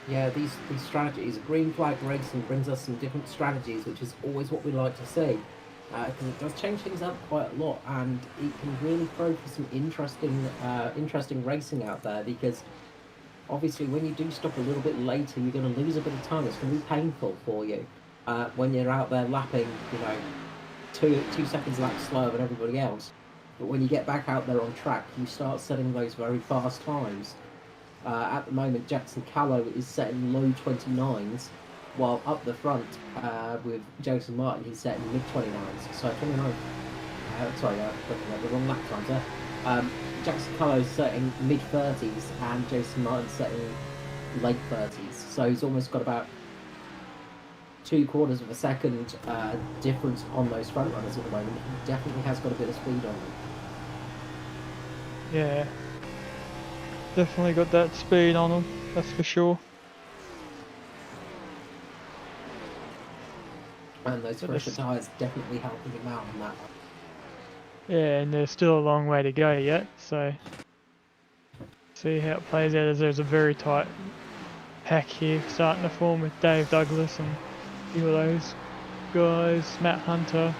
Yeah, these strategies, green flag racing brings us some different strategies, which is always what we like to see, because it does change things up quite a lot, and it can really throw for some interesting racing out there, because obviously when you do stop a little bit later, you're going to lose a bit of time. It's going to be painful for you when you're out there lapping, 2 seconds lap slower than everybody else. But when you get back out there on track, you start setting those very fast times. At the moment, Jackson Callow is setting low 29s, while up the front with Jason Martin, he's setting mid 29s. So 29. Sorry, the wrong lap times there. Jackson Callow setting mid 30s, and Jason Martin setting late 30s. So he's almost got about 2/4 of a second difference on those front runners at the moment. He definitely has got a bit of speed on them.
Yeah, definitely got that speed on him, that's for sure.
And those fresher tyres definitely helping him out on that one.
Yeah, and there's still a long way to go yet, so see how it plays out as there's a very tight pack here starting to form with Dave Douglas and a few of those guys, Matt Hunter,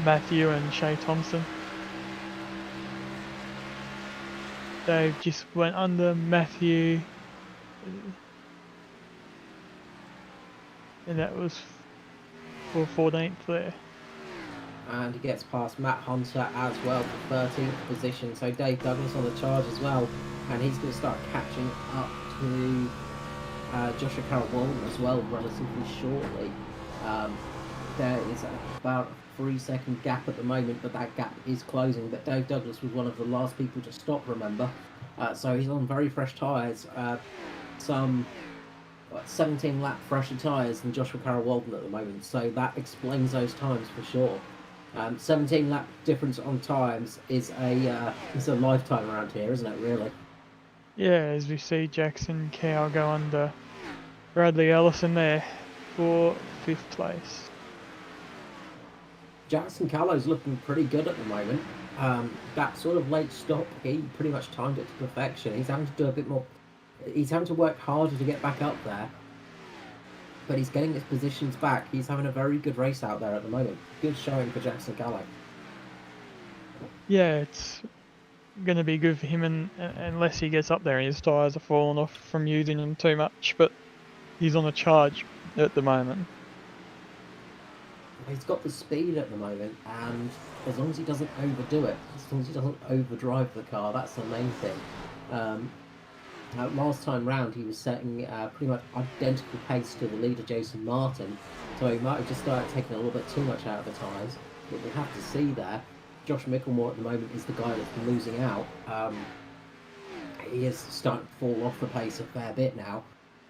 Matthew and Shay Thompson. Dave just went under Matthew, and that was for 14th there.
And he gets past Matt Hunter as well for 13th position. So Dave Douglas on the charge as well, and he's going to start catching up to Joshua Carroll-Walton as well relatively shortly. There is about a 3-second gap at the moment, but that gap is closing. But Dave Douglas was one of the last people to stop, remember? So he's on very fresh tyres, some 17 lap fresher tyres than Joshua Carroll-Walton at the moment. So that explains those times for sure. 17 lap difference on times is a lifetime around here, isn't it, really?
Yeah, as we see Jackson Cow go under Bradley Ellison there for 5th place.
Jackson Callow's looking pretty good at the moment. That sort of late stop, he pretty much timed it to perfection. He's having to do a bit more, he's having to work harder to get back up there, but he's getting his positions back. He's having a very good race out there at the moment. Good showing for Jackson Callow.
Yeah, it's going to be good for him unless he gets up there and his tyres are falling off from using them too much, but he's on a charge at the moment.
He's got the speed at the moment, and as long as he doesn't overdo it, as long as he doesn't overdrive the car, that's the main thing. Last time round, he was setting pretty much identical pace to the leader, Jason Martin, so he might have just started taking a little bit too much out of the tyres, but we'll have to see there. Josh Micklemore at the moment is the guy that's losing out. He is starting to fall off the pace a fair bit now,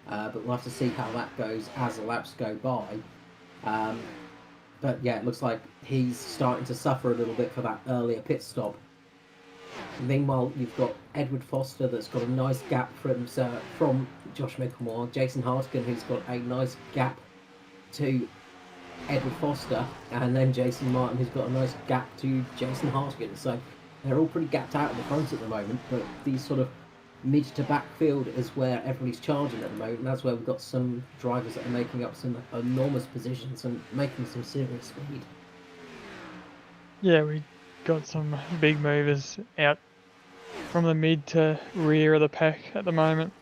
but we'll have to see how that goes as the laps go by. But yeah, it looks like he's starting to suffer a little bit for that earlier pit stop. Meanwhile, you've got Edward Foster that's got a nice gap from Josh Micklemore, Jason Hartigan who's got a nice gap to Edward Foster, and then Jason Martin who's got a nice gap to Jason Hartigan. So they're all pretty gapped out at the front at the moment, but these sort of mid to back field is where everybody's charging at the moment, and that's where we've got some drivers that are making up some enormous positions and making some serious speed.
Yeah, we got some big movers out from the mid to rear of the pack at the moment.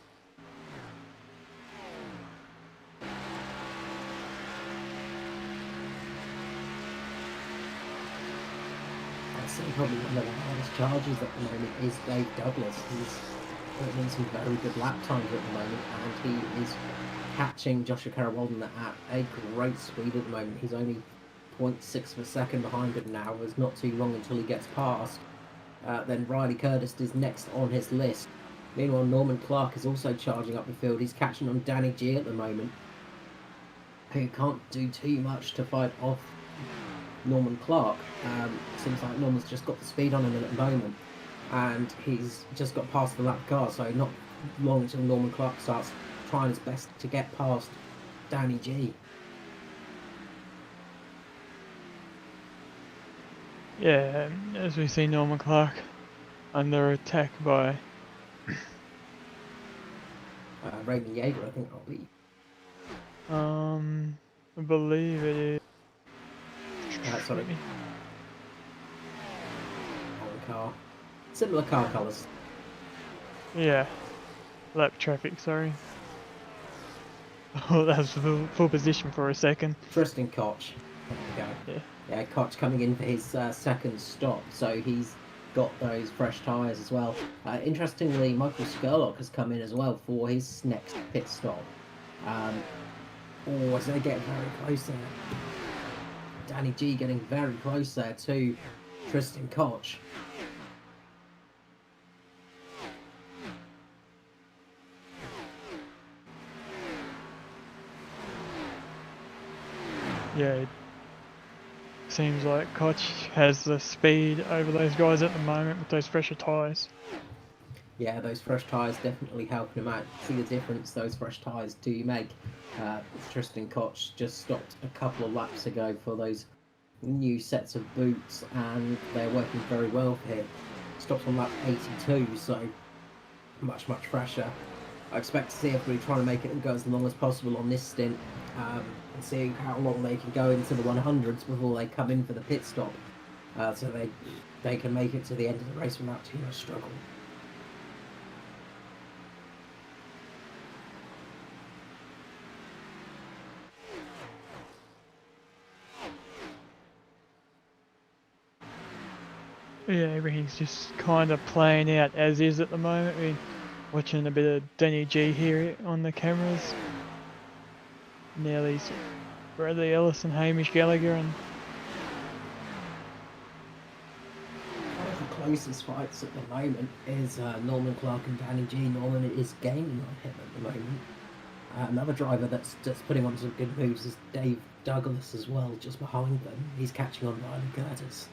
I'd say probably one of the hardest charges at the moment is Dave Douglas. He's putting in some very good lap times at the moment, and he is catching Joshua Carroll-Walton at a great speed at the moment. He's only 0.6 of a second behind him now. There's not too long until he gets past. Then Riley Curtis is next on his list. Meanwhile, Norman Clark is also charging up the field. He's catching on Danny G at the moment, who can't do too much to fight off Norman Clark. Seems like Norman's just got the speed on him at the moment, and he's just got past the lap car, so not long until Norman Clark starts trying his best to get past Danny G.
Yeah, as we see Norman Clark under attack by
Raymond Yeager, I think that'll be.
I believe it is.
Sorry. On the car. Similar car colours.
Yeah, lap traffic, sorry. Oh, that was full position for a second.
Tristan Koch. There we go.
Yeah.
Yeah, Koch coming in for his second stop, so he's got those fresh tyres as well. Interestingly, Michael Skurlock has come in as well for his next pit stop. As they get very close there. Danny G getting very close there to Tristan Koch.
Yeah, it seems like Koch has the speed over those guys at the moment with those fresher tyres.
Yeah, those fresh tyres definitely helping him out. See the difference those fresh tyres do make. Tristan Koch just stopped a couple of laps ago for those new sets of boots, and they're working very well for him. Stopped on lap 82, so much fresher. I expect to see everybody trying to make it go as long as possible on this stint, and see how long they can go into the 100s before they come in for the pit stop, so they can make it to the end of the race without too much struggle.
Yeah, everything's just kind of playing out as is at the moment. We're watching a bit of Danny G here on the cameras. Now these Bradley Ellis and Hamish Gallagher, and
One of the closest fights at the moment is Norman Clark and Danny G. Norman is gaining on him at the moment. Another driver that's just putting on some good moves is Dave Douglas as well, just behind them. He's catching on Riley Curtis.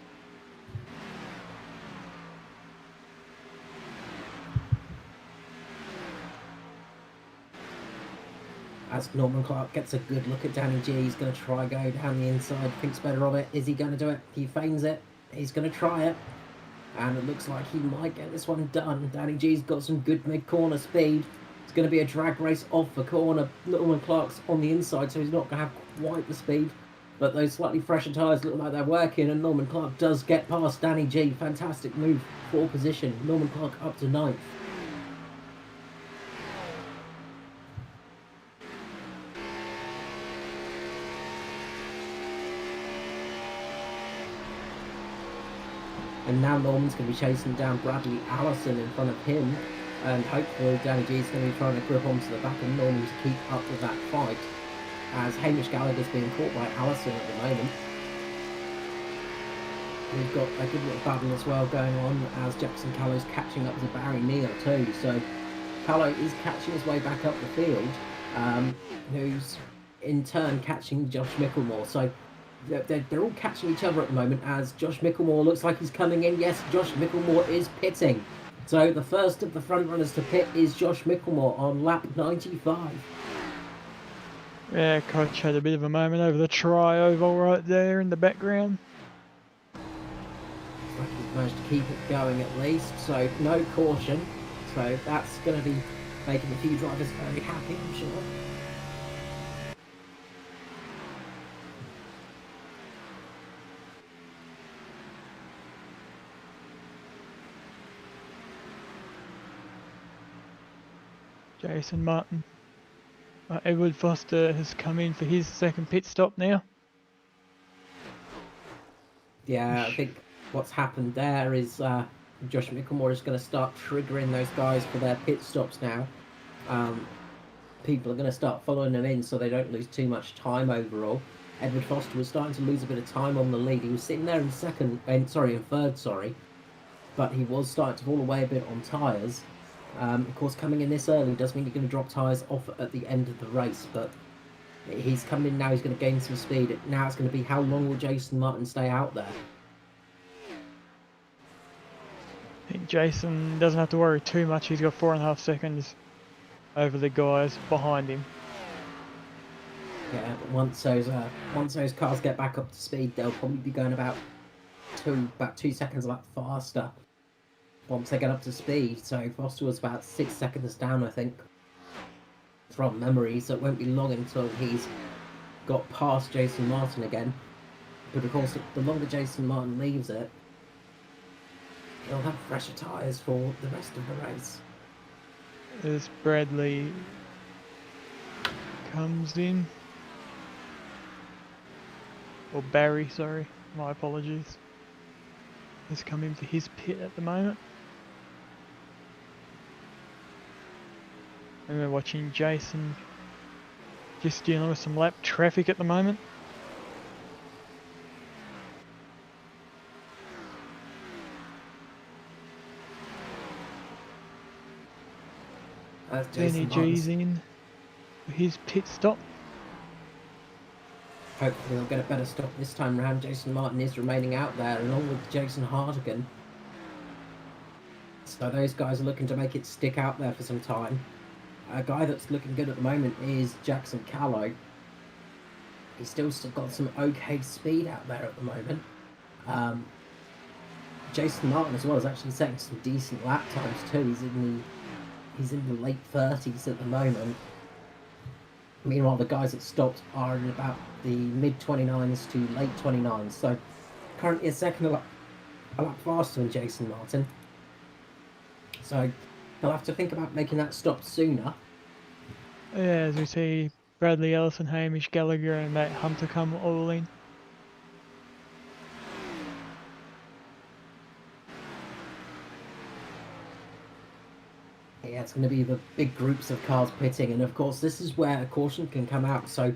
As Norman Clark gets a good look at Danny G, he's going to try go down the inside, thinks better of it. Is he going to do it? He feigns it. He's going to try it. And it looks like he might get this one done. Danny G's got some good mid-corner speed. It's going to be a drag race off the corner. Norman Clark's on the inside, so he's not going to have quite the speed. But those slightly fresher tyres look like they're working, and Norman Clark does get past Danny G. Fantastic move for position. Norman Clark up to 9th. And now Norman's going to be chasing down Bradley Allison in front of him. And hopefully Danny G's going to be trying to grip onto the back of Norman to keep up with that fight. As Hamish Gallagher's being caught by Allison at the moment. We've got a good little battle as well going on as Jackson Callow's catching up to Barry Neal too. So Callow is catching his way back up the field, who's in turn catching Josh Micklemore. So they're all catching each other at the moment as Josh Micklemore looks like he's coming in. Yes, Josh Micklemore is pitting. So the first of the front runners to pit is Josh Micklemore on lap 95.
yeah, Koch had a bit of a moment over the tri-oval right there in the background.
Looks like he's managed to keep it going at least, so no caution. So that's going to be making a few drivers very happy, I'm sure.
Jason Martin. Edward Foster has come in for his second pit stop now.
Yeah, I think what's happened there is Josh Micklemore is going to start triggering those guys for their pit stops now. People are going to start following them in so they don't lose too much time overall. Edward Foster was starting to lose a bit of time on the lead. He was sitting there in third, but he was starting to fall away a bit on tyres. Of course, coming in this early does mean you're going to drop tyres off at the end of the race, but he's coming in now, he's going to gain some speed. Now it's going to be how long will Jason Martin stay out there?
I think Jason doesn't have to worry too much. He's got 4.5 seconds over the guys behind him.
Yeah, but once those cars get back up to speed, they'll probably be going about 2 seconds a lap faster once they get up to speed. So Foster was about 6 seconds down, I think, from memory, so it won't be long until he's got past Jason Martin again. But of course, the longer Jason Martin leaves it, he'll have fresher tyres for the rest of the race.
As Bradley comes in. or Barry, sorry, my apologies, has come into his pit at the moment. And we're watching Jason just dealing with some lap traffic at the moment.
Jason
NEG's
Martin's,
in for his pit stop.
hopefully he'll get a better stop this time round. Jason Martin is remaining out there along with Jason Hardigan. So those guys are looking to make it stick out there for some time. A guy that's looking good at the moment is Jackson Callow. He's still got some okay speed out there at the moment. Jason Martin as well is actually setting some decent lap times too. He's in the late 30s at the moment. Meanwhile, the guys that stopped are in about the mid 29s to late 29s. So currently a second a lap faster than Jason Martin. So he'll have to think about making that stop sooner.
Yeah, as we see Bradley Ellison, Hamish Gallagher and Matt Hunter come all in.
Yeah, it's going to be the big groups of cars pitting, and of course this is where a caution can come out, so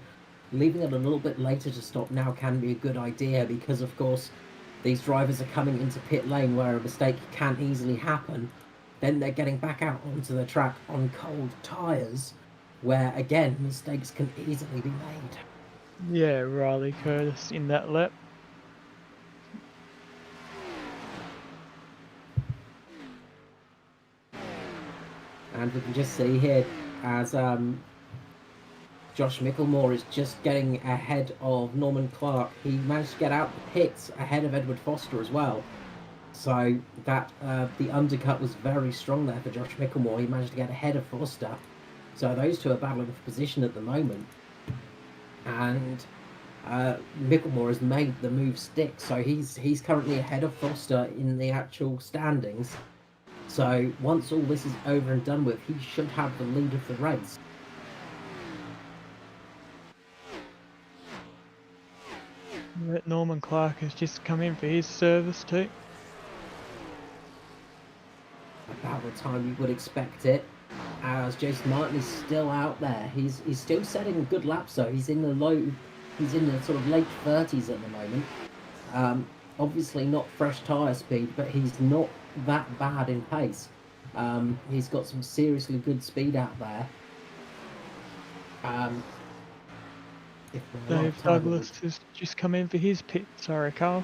leaving it a little bit later to stop now can be a good idea, because of course these drivers are coming into pit lane where a mistake can easily happen. Then they're getting back out onto the track on cold tyres, where again mistakes can easily be made.
Yeah, Riley Curtis in that lap.
And we can just see here as Josh Micklemore is just getting ahead of Norman Clark. He managed to get out the pits ahead of Edward Foster as well. So that the undercut was very strong there for Josh Micklemore. He managed to get ahead of Foster. So those two are battling for position at the moment. And Micklemore has made the move stick. So he's currently ahead of Foster in the actual standings. So once all this is over and done with, he should have the lead of the race.
Norman Clark has just come in for his service too.
About the time you would expect it, as Jason Martin is still out there. He's still setting good laps though. He's in the sort of late 30s at the moment. Obviously not fresh tyre speed, but he's not that bad in pace. He's got some seriously good speed out there.
Dave Douglas has just come in for his pit. Sorry, Carl.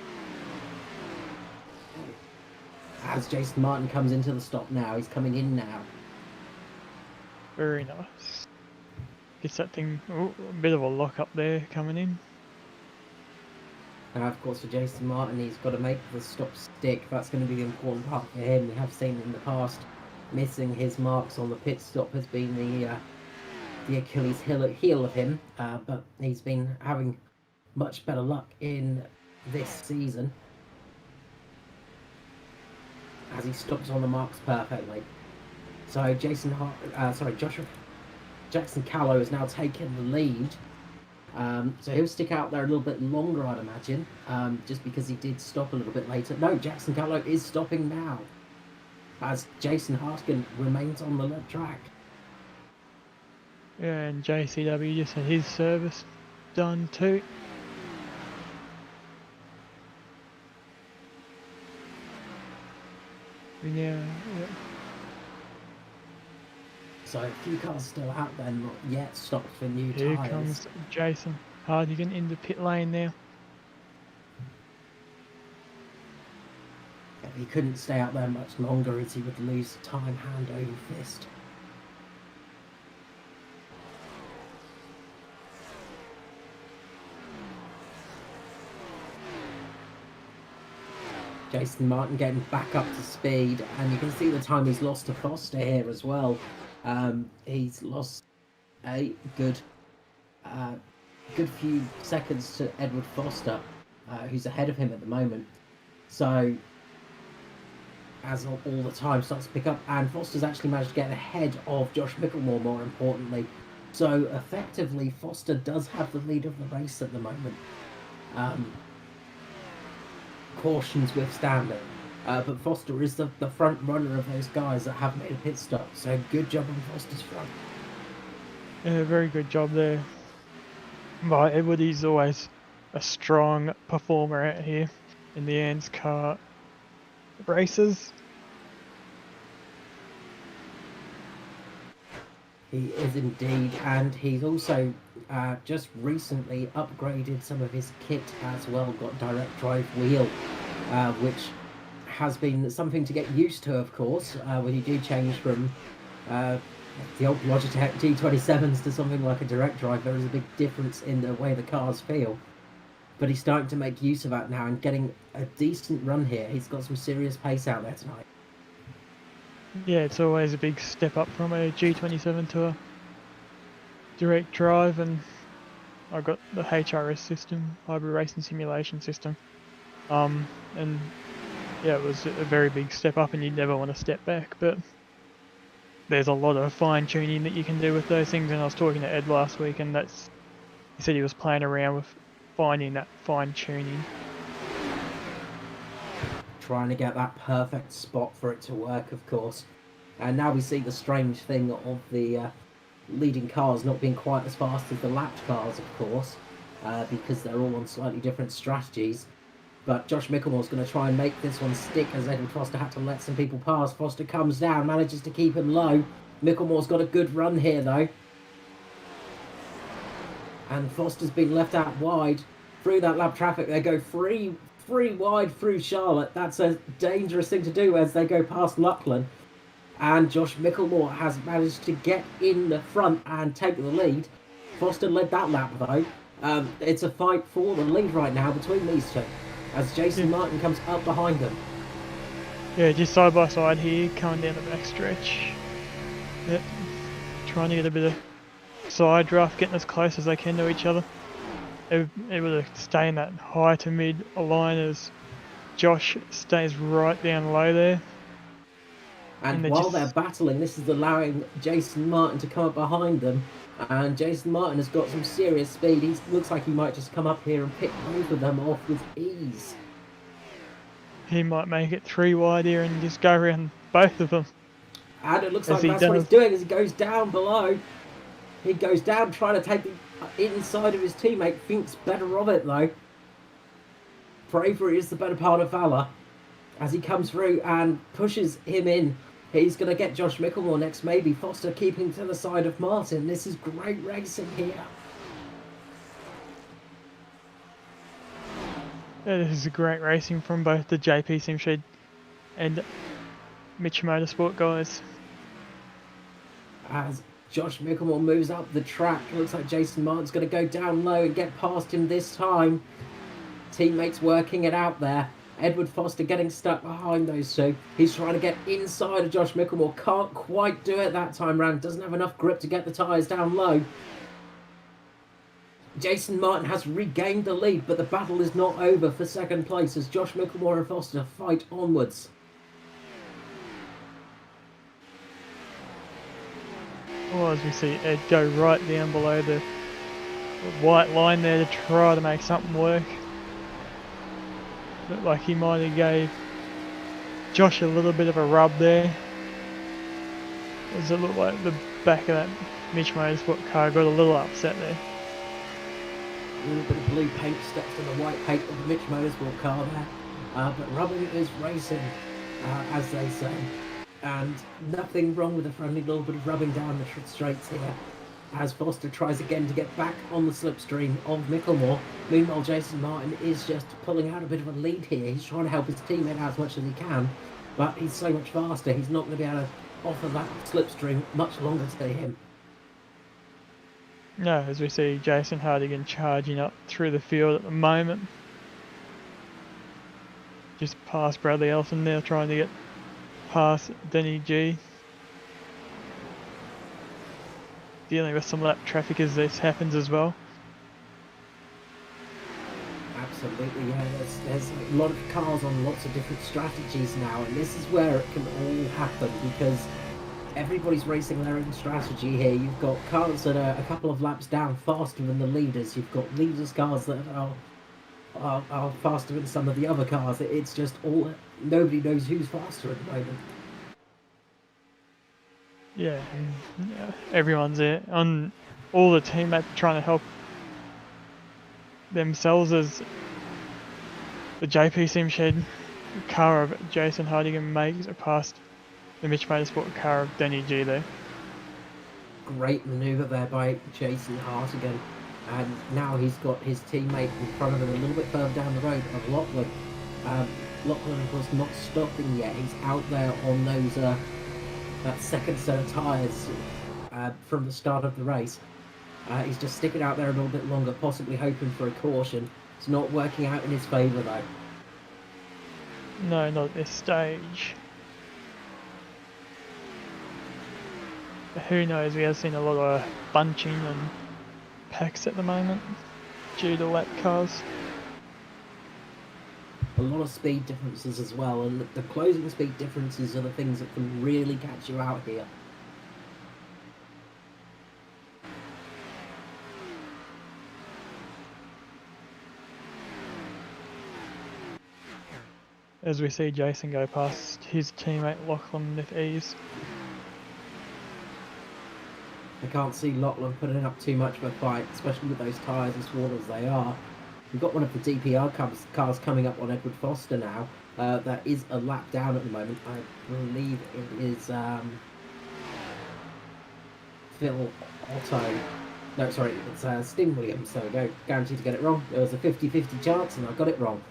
As Jason Martin comes into the stop now, he's coming in now.
Very nice. Gets that thing, oh, a bit of a lock up there coming in.
Now, of course, for Jason Martin, he's got to make the stop stick. That's going to be the important part for him. We have seen in the past, missing his marks on the pit stop has been the Achilles heel of him. But he's been having much better luck in this season, as he stops on the marks perfectly. So Jackson Callow has now taken the lead. So he'll stick out there a little bit longer, I'd imagine, just because he did stop a little bit later. No, Jackson Callow is stopping now, as Jason Hardigan remains on the left track.
Yeah, and JCW just had his service done too. Yeah.
So a few cars still out there, not yet stopped for new
Here
tyres.
comes Jason Hardigan in the pit lane now.
If he couldn't stay out there much longer, as he would lose time hand over fist. Jason Martin getting back up to speed, and you can see the time he's lost to Foster here as well. He's lost a good few seconds to Edward Foster, who's ahead of him at the moment. So as all the time starts to pick up, and Foster's actually managed to get ahead of Josh Micklemore, more importantly. So effectively, Foster does have the lead of the race at the moment. um, cautions withstanding. But Foster is the front runner of those guys that have made a pit stop. So good job on Foster's front.
Yeah, very good job there. But Edward is always a strong performer out here in the ANZCAR races.
He is indeed, and he's also just recently upgraded some of his kit as well. Got direct drive wheel, which has been something to get used to, of course, when you do change from the old Logitech G27s to something like a direct drive. There is a big difference in the way the cars feel. But he's starting to make use of that now and getting a decent run here. He's got some serious pace out there tonight.
Yeah, it's always a big step up from a G27 to a direct drive, and I've got the HRS system, hybrid racing simulation system. And yeah, it was a very big step up, and you'd never want to step back, but there's a lot of fine tuning that you can do with those things. And I was talking to Ed last week, and he said he was playing around with finding that fine tuning.
Trying to get that perfect spot for it to work, of course. And now we see the strange thing of the leading cars not being quite as fast as the lapped cars, of course, because they're all on slightly different strategies. But Josh Micklemore's going to try and make this one stick, as Edward Foster had to let some people pass. Foster comes down, manages to keep him low. Micklemore's got a good run here, though. And Foster's been left out wide through that lap traffic. They go three wide through Charlotte. That's a dangerous thing to do as they go past Luckland. And Josh Micklemore has managed to get in the front and take the lead. Foster led that lap, though. It's a fight for the lead right now between these two, as Jason Martin comes up behind them.
Yeah, just side by side here, coming down the back stretch. Yep, trying to get a bit of side draft, getting as close as they can to each other. Able to stay in that high to mid line as Josh stays right down low there.
And while they're battling, this is allowing Jason Martin to come up behind them. And Jason Martin has got some serious speed. He looks like he might just come up here and pick both of them off with ease.
He might make it 3 wide here and just go around both of them.
And it looks like that's what he's doing as he goes down below. He goes down trying to take the inside of his teammate. Thinks better of it, though. Bravery is the better part of valour. As he comes through and pushes him in. He's going to get Josh Micklemore next, maybe. Foster keeping to the side of Martin. This is great racing here.
Yeah, this is a great racing from both the JP Simshed and Mitch Motorsport guys.
As Josh Micklemore moves up the track, looks like Jason Martin's going to go down low and get past him this time. Teammates working it out there. Edward Foster getting stuck behind those two. He's trying to get inside of Josh Micklemore. Can't quite do it that time round. Doesn't have enough grip to get the tyres down low. Jason Martin has regained the lead, but the battle is not over for second place as Josh Micklemore and Foster fight onwards.
Well, as we see Ed go right down below the white line there to try to make something work. Looked like he might have gave Josh a little bit of a rub there. Does it look like the back of that Mitch Motorsport car got a little upset there?
A little bit of blue paint stuck to the white paint of the Mitch Motorsport car there. But rubbing is racing, as they say. And nothing wrong with a friendly little bit of rubbing down the straights here. As Foster tries again to get back on the slipstream of Micklemore. Meanwhile, Jason Martin is just pulling out a bit of a lead here. He's trying to help his teammate out as much as he can, but he's so much faster, he's not going to be able to offer that slipstream much longer to him.
No, as we see Jason Hardigan charging up through the field at the moment. Just past Bradley Elson now, trying to get past Denny G. Dealing with some lap traffic as this happens as well.
Absolutely, yeah. There's a lot of cars on lots of different strategies now, and this is where it can all happen because everybody's racing their own strategy here. You've got cars that are a couple of laps down faster than the leaders. You've got leaders' cars that are are faster than some of the other cars. It's just all nobody knows who's faster at the moment.
Yeah, and everyone's there. On all the teammates trying to help themselves as the JP Sim Shed car of Jason Hardigan makes it past the Mitch Motorsport car of Danny G there.
Great manoeuvre there by Jason Hartigan, and now he's got his teammate in front of him a little bit further down the road of Lachlan. Lachlan, of course, not stopping yet. He's out there on those that second set of tyres from the start of the race. He's just sticking out there a little bit longer, possibly hoping for a caution. It's not working out in his favour though.
No, not at this stage. Who knows, we have seen a lot of bunching and packs at the moment due to lap cars.
A lot of speed differences as well, and the closing speed differences are the things that can really catch you out here.
As we see Jason go past his teammate Lachlan with ease.
I can't see Lachlan putting up too much of a fight, especially with those tyres as worn as they are. We've got one of the DPR cars coming up on Edward Foster now. That is a lap down at the moment. I believe it is Phil Otto. No, sorry, it's Sting Williams. There we go. Guaranteed to get it wrong. There was a 50-50 chance and I got it wrong.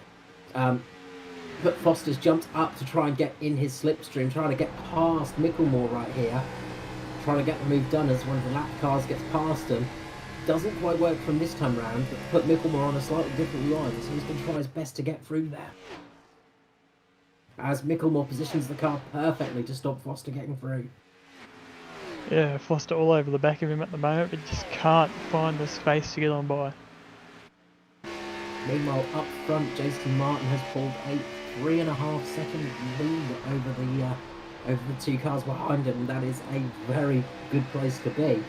But Foster's jumped up to try and get in his slipstream, trying to get past Micklemore right here. Trying to get the move done as one of the lap cars gets past him. Doesn't quite work from this time round, but put Micklemore on a slightly different line, so he's going to try his best to get through there. As Micklemore positions the car perfectly to stop Foster getting through.
Yeah, Foster all over the back of him at the moment, but just can't find the space to get on by.
Meanwhile, up front, Jason Martin has pulled a 3.5 second lead over the two cars behind him, and that is a very good place to be.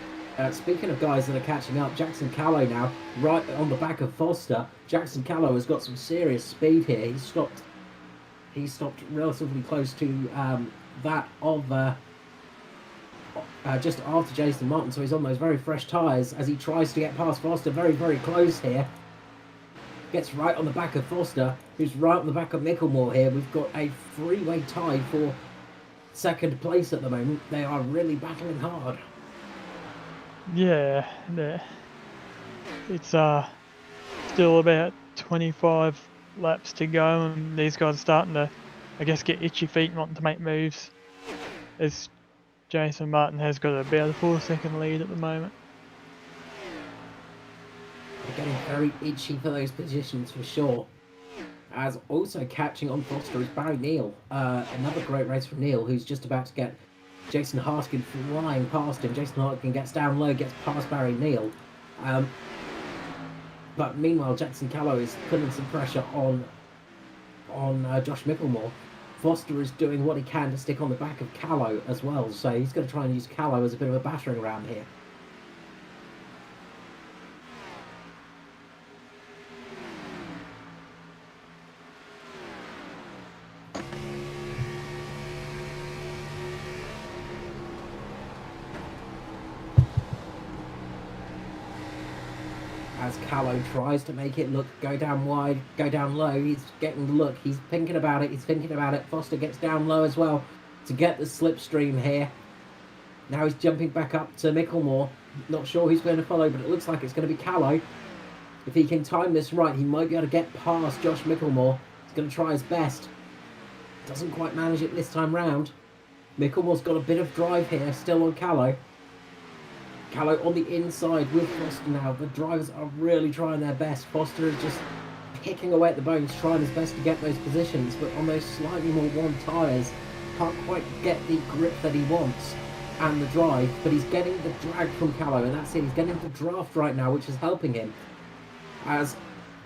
Speaking of guys that are catching up, Jackson Callow now, right on the back of Foster. Jackson Callow has got some serious speed here. He stopped relatively close to that of just after Jason Martin, so he's on those very fresh tyres as he tries to get past Foster. Very, very close here. Gets right on the back of Foster, who's right on the back of Micklemore here. We've got a three-way tie for second place at the moment. They are really battling hard.
Yeah, it's still about 25 laps to go, and these guys are starting to, I guess, get itchy feet and wanting to make moves. As Jason Martin has got about a 4-second lead at the moment.
They're getting very itchy for those positions for sure. As also catching on Foster is Barry Neal. Another great race from Neal, who's just about to get Jason Hartigan flying past him. Jason Hartigan gets down low, gets past Barry Neal. But meanwhile, Jackson Callow is putting some pressure on Josh Micklemore. Foster is doing what he can to stick on the back of Callow as well, so he's going to try and use Callow as a bit of a battering ram here. As Callow tries to make it go down wide, go down low, he's getting the look, he's thinking about it, Foster gets down low as well to get the slipstream here. Now he's jumping back up to Micklemore, not sure who's going to follow, but it looks like it's going to be Callow. If he can time this right, he might be able to get past Josh Micklemore. He's going to try his best. Doesn't quite manage it this time round. Micklemore's got a bit of drive here, still on Callow. Callow on the inside with Foster now. The drivers are really trying their best. Foster is just picking away at the bones, trying his best to get those positions, but on those slightly more worn tyres, can't quite get the grip that he wants and the drive, but he's getting the drag from Callow, and that's it. He's getting the draft right now, which is helping him, as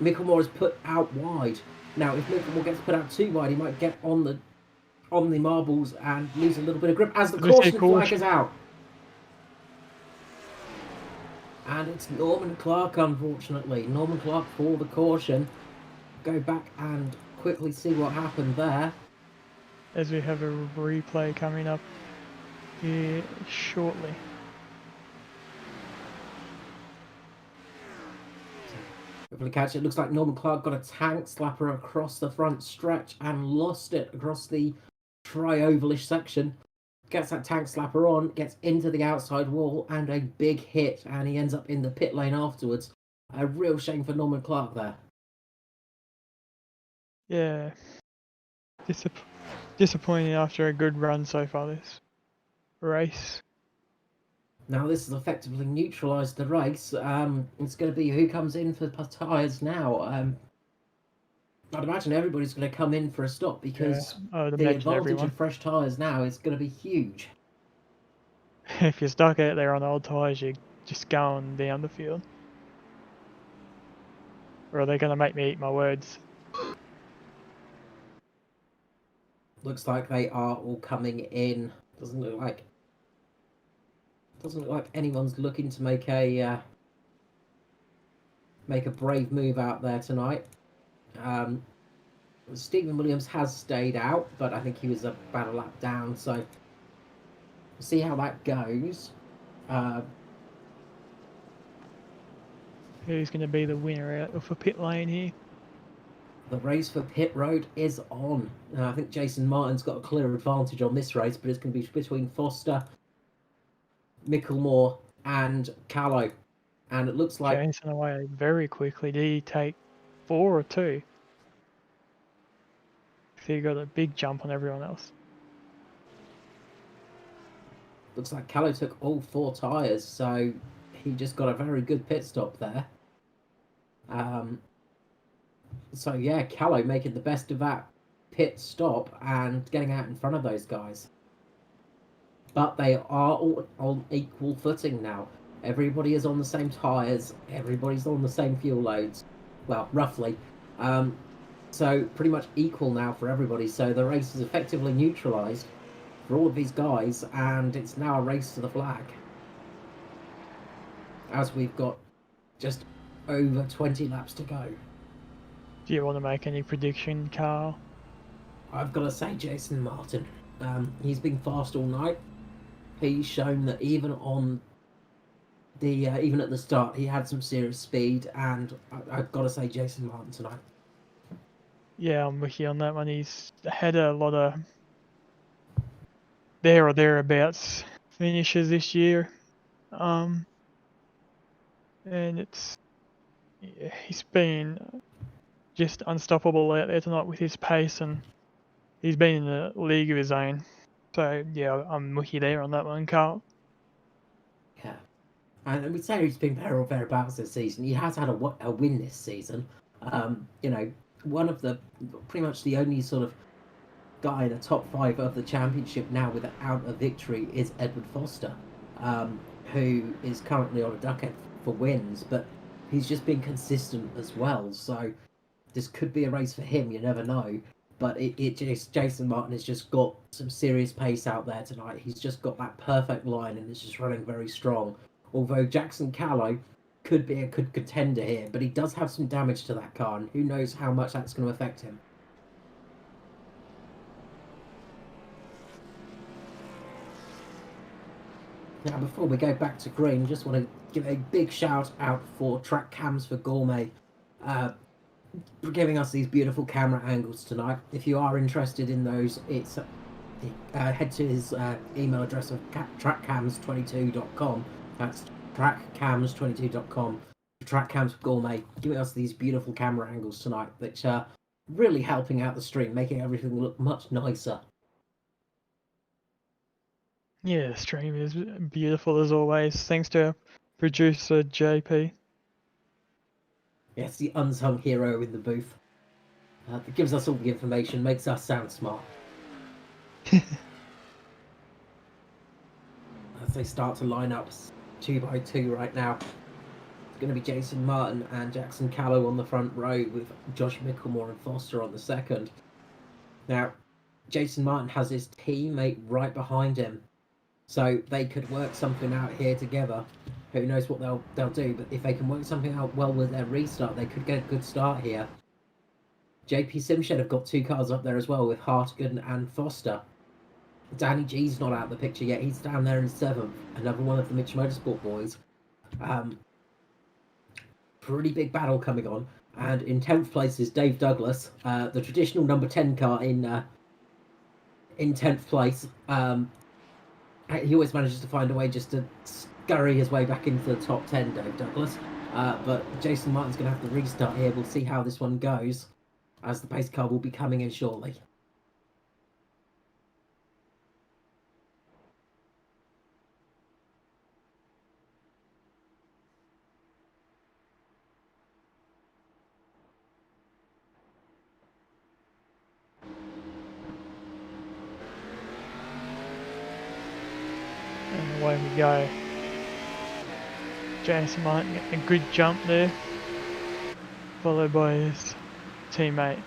Micklemore is put out wide. Now, if Micklemore gets put out too wide, he might get on the marbles and lose a little bit of grip as the caution flag is out. And it's Norman Clark, unfortunately. Norman Clark for the caution. go back and quickly see what happened there.
As we have a replay coming up here shortly.
Hopefully catch it. Looks like Norman Clark got a tank slapper across the front stretch and lost it across the tri-ovalish section. Gets that tank slapper on, gets into the outside wall, and a big hit, and he ends up in the pit lane afterwards. A real shame for Norman Clark there.
Yeah. Disappointing after a good run so far this race.
Now this has effectively neutralised the race. It's going to be who comes in for tyres now. I'd imagine everybody's going to come in for a stop because
I would
the
imagine
advantage
everyone.
of fresh tyres now is going to be huge.
If you're stuck out there on old tyres, you're just going down the field. Or are they going to make me eat my words?
Looks like they are all coming in. Doesn't look like anyone's looking to make a brave move out there tonight. Stephen Williams has stayed out, but I think he was about a lap down, so we'll see how that goes.
Who's going to be the winner out of a pit lane here?
The race for pit road is on. I think Jason Martin's got a clear advantage on this race, but it's going to be between Foster, Micklemore, and Callow. And it looks like
Jason away very quickly. Did he take 4 or 2? So he got a big jump on everyone else.
looks like Callow took all 4 tyres, so he just got a very good pit stop there. So yeah, Callow making the best of that pit stop and getting out in front of those guys. But they are all on equal footing now. Everybody is on the same tyres. Everybody's on the same fuel loads. Well, roughly. So pretty much equal now for everybody. So the race is effectively neutralised for all of these guys, and it's now a race to the flag. As we've got just over 20 laps to go.
Do you want to make any prediction, Carl?
I've got to say Jason Martin. He's been fast all night. He's shown that even on the even at the start, he had some serious speed, and I've got to say Jason Martin tonight.
Yeah, I'm with you on that one. He's had a lot of there or thereabouts finishes this year. And he's been just unstoppable out there tonight with his pace, and he's been in a league of his own. So yeah, I'm with you there on that one, Carl.
Yeah, and we'd say he's been there or thereabouts this season. He has had a win this season. One of the pretty much the only sort of guy in the top 5 of the championship now without a victory is Edward Foster, who is currently on a duckhead for wins, but he's just been consistent as well. So this could be a race for him. You never know. But Jason Martin has just got some serious pace out there tonight. He's just got that perfect line and is just running very strong. Although Jackson Callow could be a good contender here, but he does have some damage to that car, and who knows how much that's going to affect him. Now, before we go back to green, just want to give a big shout out for Track Cams for Gourmet, for giving us these beautiful camera angles tonight. If you are interested in those, it's head to his email address of trackcams22.com. That's trackcams22.com. Track Cams for Gourmet, giving us these beautiful camera angles tonight, which are really helping out the stream, making everything look much nicer.
Yeah, the stream is beautiful as always. Thanks to our producer JP.
Yes, the unsung hero in the booth. That gives us all the information, makes us sound smart. As they start to line up 2 by 2 right now. It's going to be Jason Martin and Jackson Callow on the front row, with Josh Micklemore and Foster on the second. Now, Jason Martin has his teammate right behind him, so they could work something out here together. Who knows what they'll do, but if they can work something out well with their restart, they could get a good start here. JP Simshed have got 2 cars up there as well with Hartigan and Foster. Danny G's not out of the picture yet. He's down there in 7th. Another one of the Mitch Motorsport boys. Pretty big battle coming on. And in 10th place is Dave Douglas, the traditional number 10 car in 10th place. He always manages to find a way just to scurry his way back into the top 10, Dave Douglas. But Jason Martin's going to have to restart here. We'll see how this one goes, as the pace car will be coming in shortly.
And away we go. Jason Martin getting a good jump there, followed by his teammate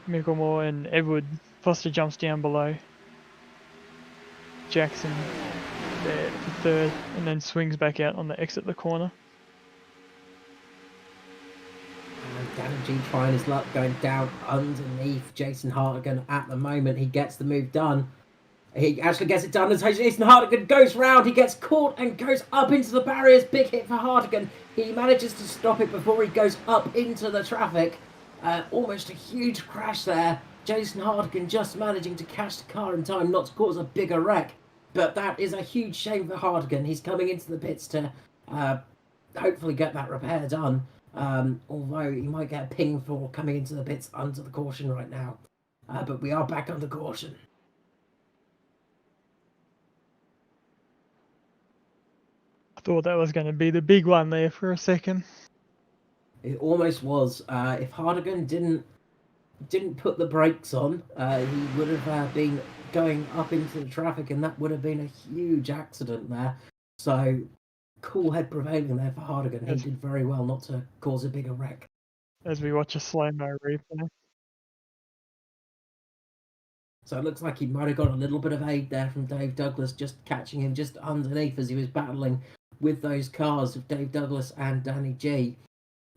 Micklemore, and Edward Foster jumps down below. Jackson there for 3rd, and then swings back out on the exit of the corner.
And Danny G trying his luck, going down underneath Jason Hartigan at the moment. He gets the move done. He actually gets it done as Jason Hartigan goes round. He gets caught and goes up into the barriers. Big hit for Hartigan. He manages to stop it before he goes up into the traffic. Almost a huge crash there. Jason Hartigan just managing to catch the car in time not to cause a bigger wreck. But that is a huge shame for Hartigan. He's coming into the pits to hopefully get that repair done. Although he might get a ping for coming into the pits under the caution right now. But we are back under caution.
I thought that was going to be the big one there for a second.
It almost was. If Hartigan didn't put the brakes on, he would have been going up into the traffic, and that would have been a huge accident there. So, cool head prevailing there for Hartigan. He did very well not to cause a bigger wreck.
As we watch a slow-mo replay.
So it looks like he might have got a little bit of aid there from Dave Douglas, just catching him just underneath as he was battling with those cars of Dave Douglas and Danny G.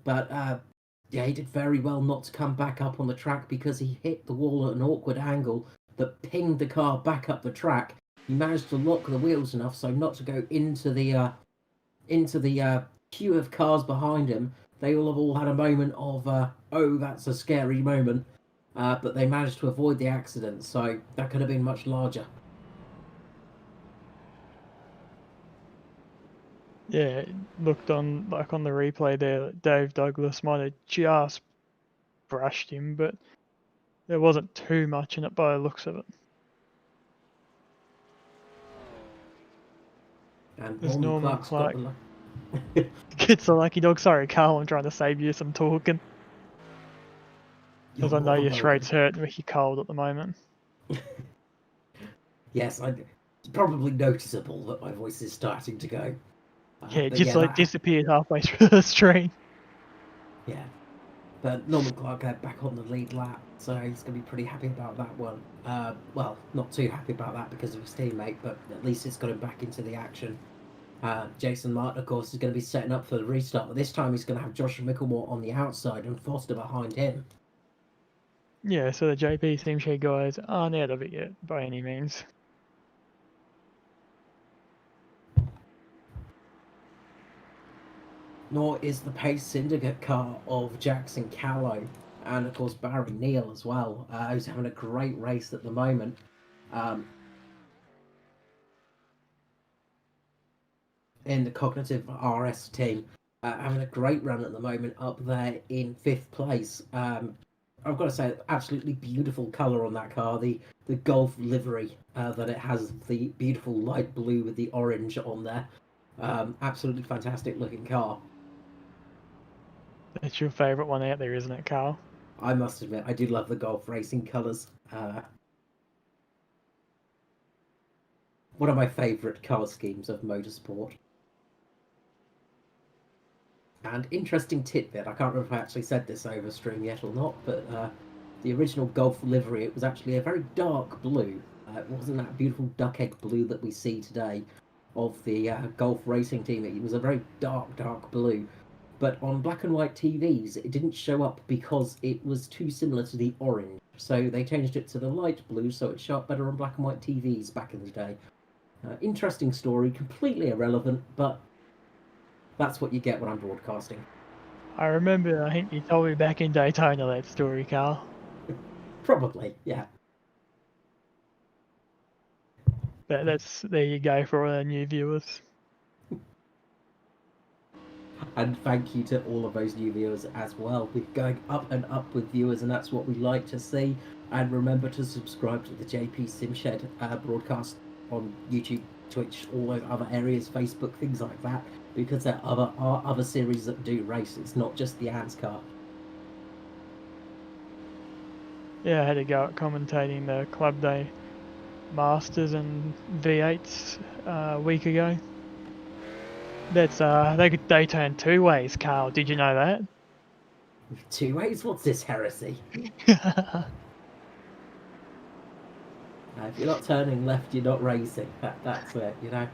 But yeah, he did very well not to come back up on the track because he hit the wall at an awkward angle that pinged the car back up the track. He managed to lock the wheels enough so not to go into the queue of cars behind him. They will have all had a moment of, oh, that's a scary moment. But they managed to avoid the accident, so that could have been much larger.
Yeah, it looked on the replay there that Dave Douglas might have just brushed him, but there wasn't too much in it by the looks of it.
And
There's Norman Clark.
The
Gets the lucky dog. Sorry, Carl, I'm trying to save you some talking. Because I know your throat's hurt with your cold at the moment.
Yes, it's probably noticeable that my voice is starting to go.
Yeah, just disappeared halfway through the stream.
Yeah, but Norman Clark back on the lead lap, so he's going to be pretty happy about that one. Well, not too happy about that because of his teammate, but at least it's got him back into the action. Jason Martin, of course, is going to be setting up for the restart, but this time he's going to have Joshua Micklemore on the outside and Foster behind him.
Yeah, so the JP Teamshare guys aren't out of it yet, by any means.
Nor is the Pace Syndicate car of Jackson Callow, and of course Barry Neal as well, who's having a great race at the moment. In the Cognitive RS team, having a great run at the moment, up there in 5th place. I've got to say, absolutely beautiful colour on that car. The Golf livery that it has, the beautiful light blue with the orange on there. Absolutely fantastic looking car.
That's your favourite one out there, isn't it, Carl?
I must admit, I do love the Golf racing colours. One of my favourite colour schemes of motorsport. And interesting tidbit, I can't remember if I actually said this over stream yet or not, but the original Golf livery, it was actually a very dark blue. It wasn't that beautiful duck egg blue that we see today of the Golf racing team. It was a very dark blue. but on black and white TVs, it didn't show up because it was too similar to the orange. So they changed it to the light blue so it showed up better on black and white TVs back in the day. Interesting story, completely irrelevant, but that's what you get when I'm broadcasting.
I remember, I think you told me back in Daytona that story, Carl.
Probably, yeah.
But there you go for all our new viewers.
And thank you to all of those new viewers as well. We're going up and up with viewers, and that's what we like to see. And remember to subscribe to the JP Simshed broadcast on YouTube, Twitch, all those other areas, Facebook, things like that, because there are other series that do race. It's not just the ANZCAR.
Yeah, I had a go at commentating the Club Day Masters and V8s a week ago. That's they turn two ways, Carl. Did you know that?
Two ways? What's this heresy? If you're not turning left, you're not racing. That's it, you know.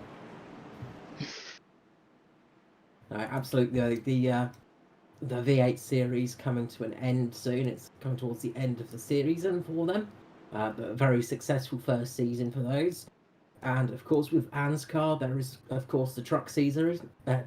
No, absolutely. The V8 series coming to an end soon. It's coming towards the end of the series, and for them, but a very successful first season for those. And of course, with ANZCAR, there is of course the truck series that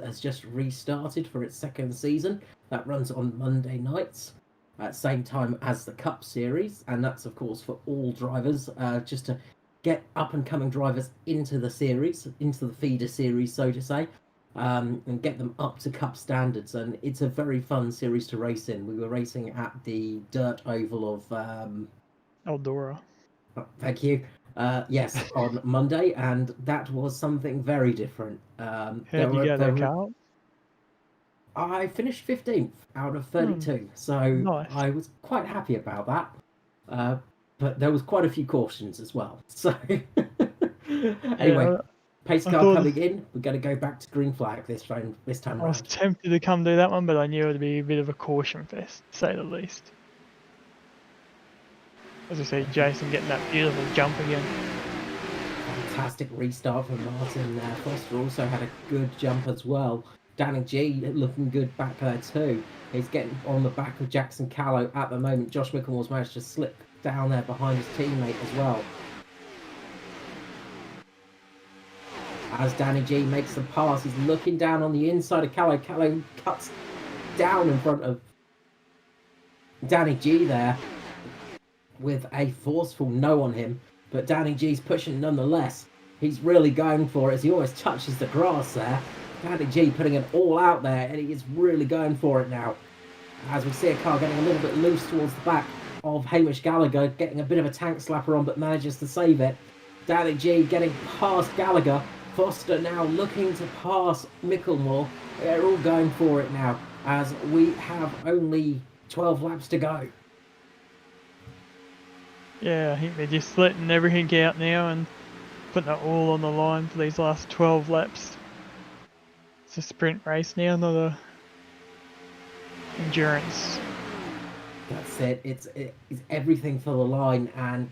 has just restarted for its second season. That runs on Monday nights at the same time as the Cup series, and that's of course for all drivers, just to get up and coming drivers into the series, into the feeder series, so to say. And get them up to Cup standards, and it's a very fun series to race in. We were racing at the dirt oval of
Eldora.
thank you. Yes, on Monday, and that was something very different.
How did you go there, Carl?
I finished 15th out of 32, so
nice.
I was quite happy about that. But there was quite a few cautions as well. So anyway,
Yeah,
pace car coming in. We're going to go back to green flag this time
I was
round.
tempted to come do that one, but I knew it would be a bit of a caution fest, to say the least. As I say, Jason getting that beautiful jump again.
Fantastic restart from Martin there. Foster also had a good jump as well. Danny G looking good back there too. He's getting on the back of Jackson Callow at the moment. Josh Mickelmore's managed to slip down there behind his teammate as well. As Danny G makes the pass, he's looking down on the inside of Callow. Callow cuts down in front of Danny G there with a forceful no on him. But Danny G's pushing nonetheless. He's really going for it as he almost touches the grass there. Danny G putting it all out there, and he is really going for it now. As we see a car getting a little bit loose towards the back of Hamish Gallagher, getting a bit of a tank slapper on, but manages to save it. Danny G getting past Gallagher. Foster now looking to pass Mickelmore. They're all going for it now, as we have only 12 laps to go.
Yeah, I think they're just letting everything out now and putting it all on the line for these last 12 laps. It's a sprint race now, not a endurance.
That's it. It's everything for the line, and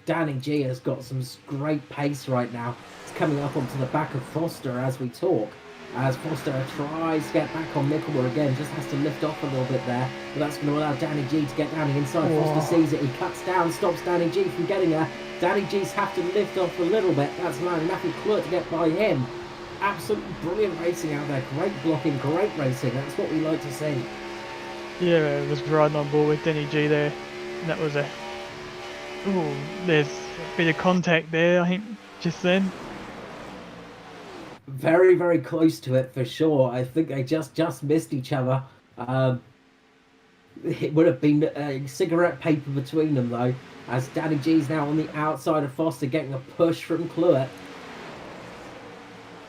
Danny G has got some great pace right now. It's coming up onto the back of Foster as we talk. As Foster tries to get back on Mickelmore again, just has to lift off a little bit there. But that's going to allow Danny G to get down the inside.
Whoa.
Foster sees it, he cuts down, stops Danny G from getting there. Danny G's have to lift off a little bit. That's allowing Matthew Clurt to get by him. Absolutely brilliant racing out there. Great blocking, great racing. That's what we like to see.
Yeah, I was riding on board with Danny G there. And that was there's a bit of contact there, I think, just then.
Very, very close to it for sure. I think they just missed each other. It would have been a cigarette paper between them though, as Danny G's now on the outside of Foster, getting a push from Clurt.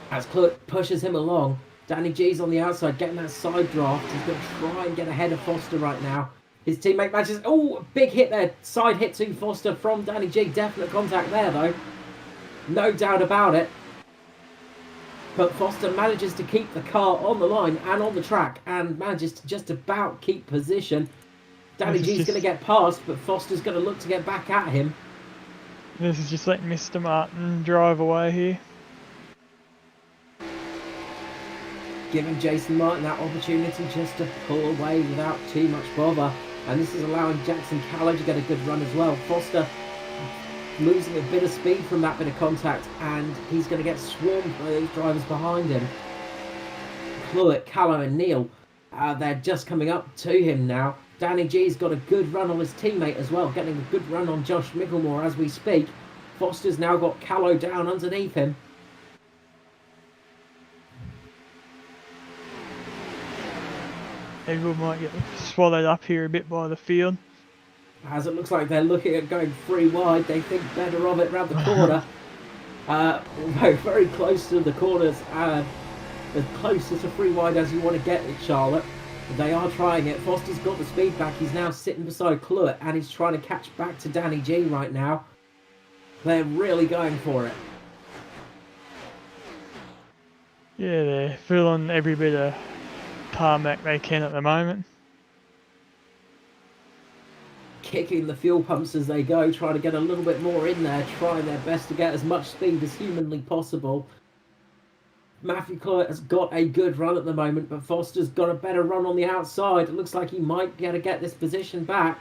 As Clurt pushes him along, Danny G's on the outside, getting that side draft. He's going to try and get ahead of Foster right now. His teammate matches. Oh, big hit there. Side hit to Foster from Danny G. Definite contact there though. No doubt about it. But Foster manages to keep the car on the line and on the track, and manages to just about keep position. Danny G's going to get past, but Foster's going to look to get back at him.
This is just letting Mr. Martin drive away here.
giving Jason Martin that opportunity just to pull away without too much bother. And this is allowing Jackson Callow to get a good run as well. Foster losing a bit of speed from that bit of contact, and he's going to get swarmed by those drivers behind him. Cluett, Callow and Neal, they're just coming up to him now. Danny G's got a good run on his teammate as well, getting a good run on Josh Micklemore as we speak. Foster's now got Callow down underneath him.
Eagle might get swallowed up here a bit by the field.
As it looks like they're looking at going 3 wide, they think better of it round the corner. Although very close to the corners, as close to 3 wide as you want to get it, Charlotte. They are trying it. Foster's got the speed back. He's now sitting beside Cluett, and he's trying to catch back to Danny G right now. They're really going for it.
Yeah, they're filling every bit of tarmac they can at the moment.
Kicking the fuel pumps as they go, trying to get a little bit more in there, trying their best to get as much speed as humanly possible. Matthew Cluett has got a good run at the moment, but Foster's got a better run on the outside. It looks like he might be able to get this position back.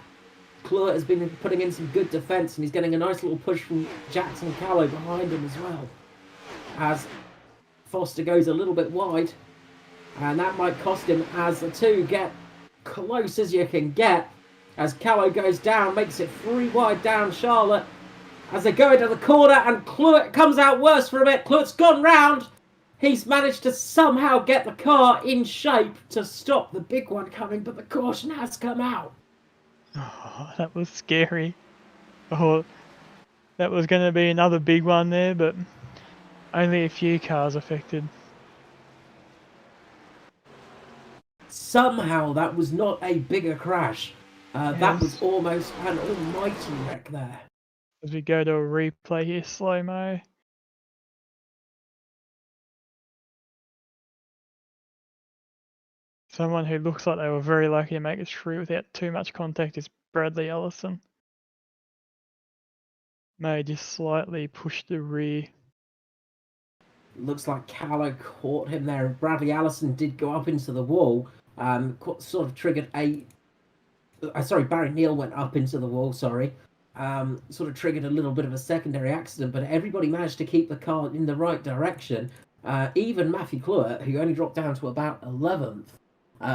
Cluett has been putting in some good defence, and he's getting a nice little push from Jackson Callow behind him as well. As Foster goes a little bit wide, and that might cost him as the two get close as you can get. As Callow goes down, makes it 3 wide down Charlotte. As they go into the corner, and Cluett comes out worse for a bit. Cluett's gone round. He's managed to somehow get the car in shape to stop the big one coming, but the caution has come out.
Oh, that was scary. Oh, that was going to be another big one there, but only a few cars affected.
Somehow that was not a bigger crash.
Yes.
That was almost an almighty wreck there.
As we go to a replay here, slow-mo. Someone who looks like they were very lucky to make it through without too much contact is Bradley Allison. May just slightly push the rear.
Looks like Callow caught him there, and Bradley Allison did go up into the wall. Sort of triggered a... Barry Neal went up into the wall, sorry. Sort of triggered a little bit of a secondary accident, but everybody managed to keep the car in the right direction. Even Matthew Cluett, who only dropped down to about 11th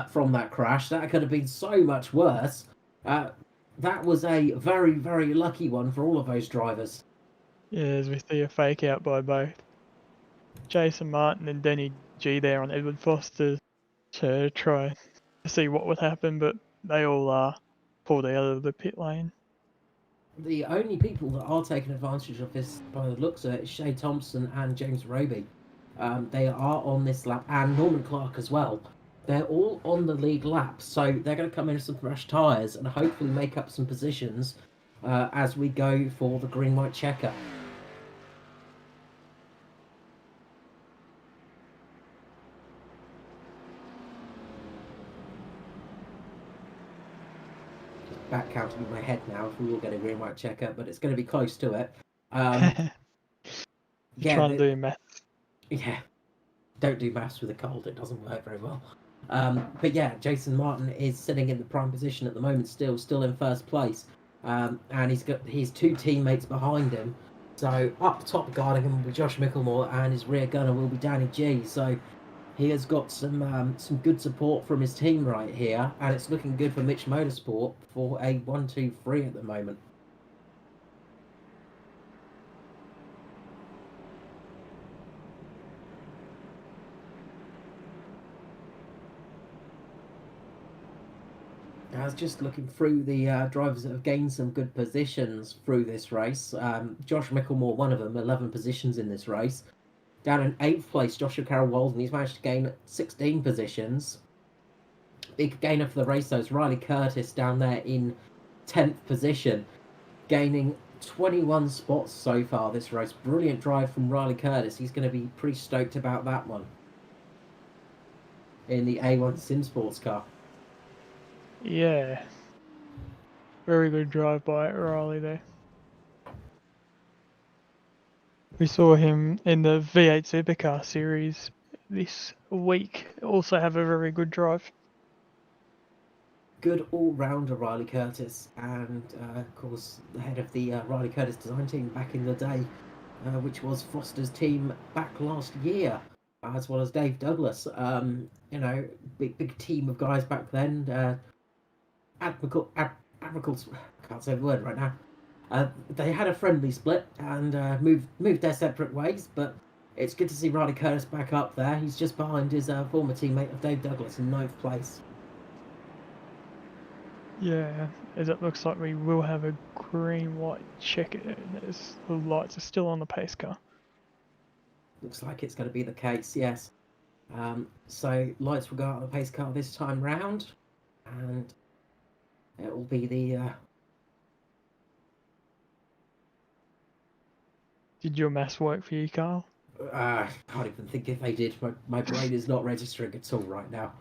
from that crash. That could have been so much worse. That was a very, very lucky one for all of those drivers.
Yeah, as we see a fake out by both Jason Martin and Danny G there on Edward Foster to try to see what would happen, but they all pulled out of the pit lane.
The only people that are taking advantage of this, by the looks of it, is Shay Thompson and James Roby. They are on this lap, and Norman Clark as well. They're all on the lead lap, so they're going to come in with some fresh tyres and hopefully make up some positions as we go for the green-white checker. Back counting in my head now if we will get a green white checker, but it's going to be close to it.
Trying to do maths.
Yeah, don't do maths with a cold, it doesn't work very well. But yeah, Jason Martin is sitting in the prime position at the moment, still in first place, and he's got his 2 teammates behind him. So up top guarding him will be Josh Micklemore, and his rear gunner will be Danny G. So he has got some good support from his team right here, and it's looking good for Mitch Motorsport for a 1-2-3 at the moment. I was just looking through the drivers that have gained some good positions through this race. Josh Micklemore, one of them, 11 positions in this race. Down in 8th place, Joshua Carroll Walden. He's managed to gain 16 positions. Big gainer for the race, though, is Riley Curtis down there in 10th position, gaining 21 spots so far this race. Brilliant drive from Riley Curtis. He's going to be pretty stoked about that one in the A1 Sim Sports car.
Yeah. Very good drive by Riley there. We saw him in the V8 Supercar series this week also have a very good drive.
Good all-rounder Riley Curtis, and of course the head of the Riley Curtis design team back in the day, which was Foster's team back last year, as well as Dave Douglas. Big team of guys back then. Admirals, I can't say the word right now. They had a friendly split and moved their separate ways, but it's good to see Riley Curtis back up there. He's just behind his former teammate of Dave Douglas in 9th place.
Yeah, as it looks like we will have a green-white checker as the lights are still on the pace car.
Looks like it's going to be the case, yes. So lights will go out on the pace car this time round, and it will be the...
Did your maths work for you, Carl?
I can't even think if they did. My brain is not registering at all right now.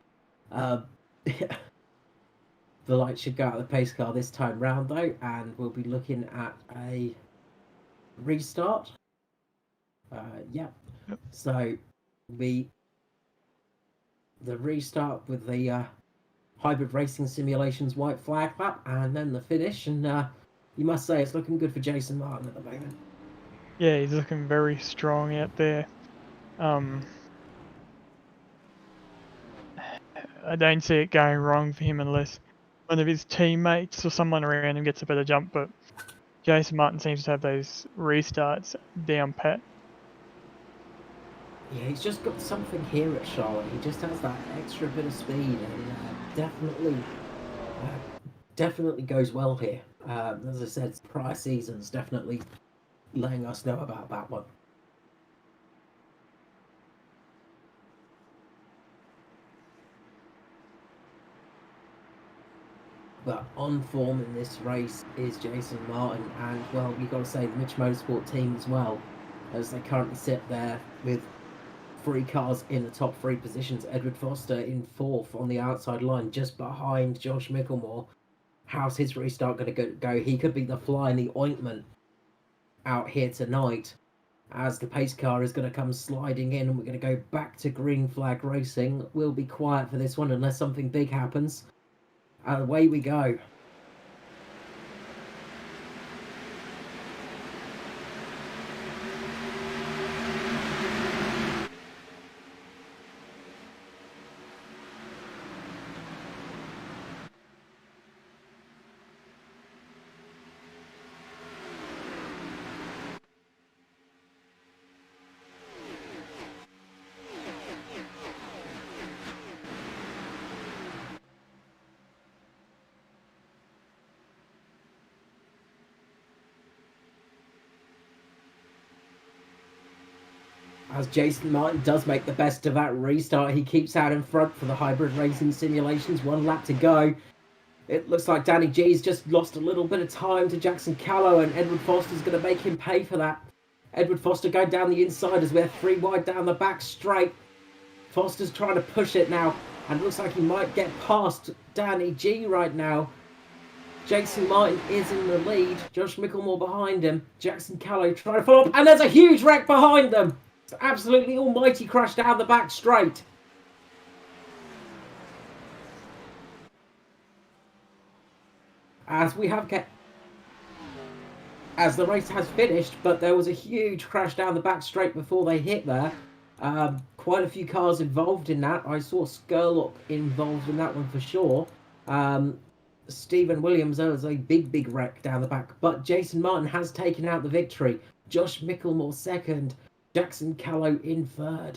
The light should go out of the pace car this time round, though, and we'll be looking at a restart. Yeah.
Yep.
So the restart with the Hybrid Racing Simulations white flag lap, and then the finish. And you must say it's looking good for Jason Martin at the moment.
Yeah, he's looking very strong out there. I don't see it going wrong for him unless one of his teammates or someone around him gets a better jump, but Jason Martin seems to have those restarts down pat.
Yeah, he's just got something here at Charlotte. He just has that extra bit of speed, and definitely goes well here. As I said, prior seasons definitely letting us know about that one. But on form in this race is Jason Martin, and well, you've got to say the Mitch Motorsport team as well, as they currently sit there with 3 cars in the top 3 positions. Edward Foster in 4th on the outside line, just behind Josh Micklemore. How's his restart going to go? He could be the fly in the ointment out here tonight, as the pace car is going to come sliding in, and we're going to go back to green flag racing. We'll be quiet for this one unless something big happens. Away we go. As Jason Martin does make the best of that restart, he keeps out in front for the Hybrid Racing Simulations. 1 lap to go. It looks like Danny G's just lost a little bit of time to Jackson Callow, and Edward Foster's going to make him pay for that. Edward Foster going down the inside as we're 3 wide down the back straight. Foster's trying to push it now, and looks like he might get past Danny G right now. Jason Martin is in the lead. Josh Micklemore behind him. Jackson Callow trying to follow up, and there's a huge wreck behind them. It's absolutely almighty crash down the back straight. As the race has finished, but there was a huge crash down the back straight before they hit there. Quite a few cars involved in that. I saw Skurlock involved in that one for sure. Stephen Williams, there was a big wreck down the back, but Jason Martin has taken out the victory. Josh Micklemore 2nd, Jackson Callow in 3rd.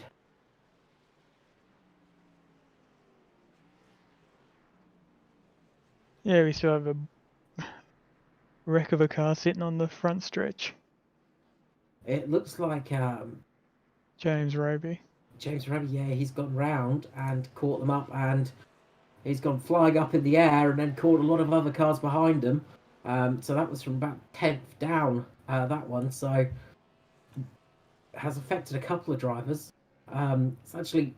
Yeah, we still have a wreck of a car sitting on the front stretch.
It looks like
James Roby.
James Roby, yeah, he's gone round and caught them up, and he's gone flying up in the air and then caught a lot of other cars behind him. So that was from about 10th down, that one. So has affected a couple of drivers. It's actually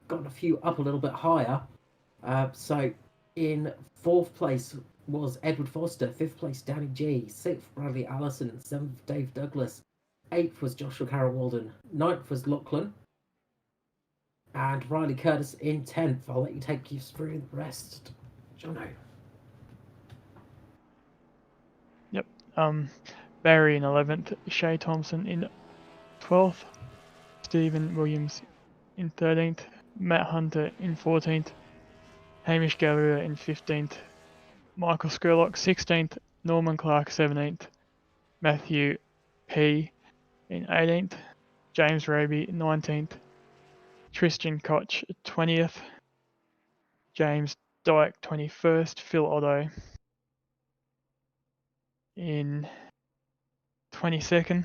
got a few up a little bit higher. So in 4th place was Edward Foster, 5th place Danny G, 6th Bradley Allison, 7th Dave Douglas, 8th was Joshua Carroll Walden, 9th was Lachlan, And Riley Curtis in 10th. I'll let you take you through the rest, Jono.
Yep. Barry in 11th, Shay Thompson in 12th, Stephen Williams in 13th, Matt Hunter in 14th, Hamish Gallagher in 15th, Michael Skurlock 16th, Norman Clark 17th, Matthew P in 18th, James Raby 19th, Tristan Koch 20th, James Dyke 21st, Phil Otto in 22nd,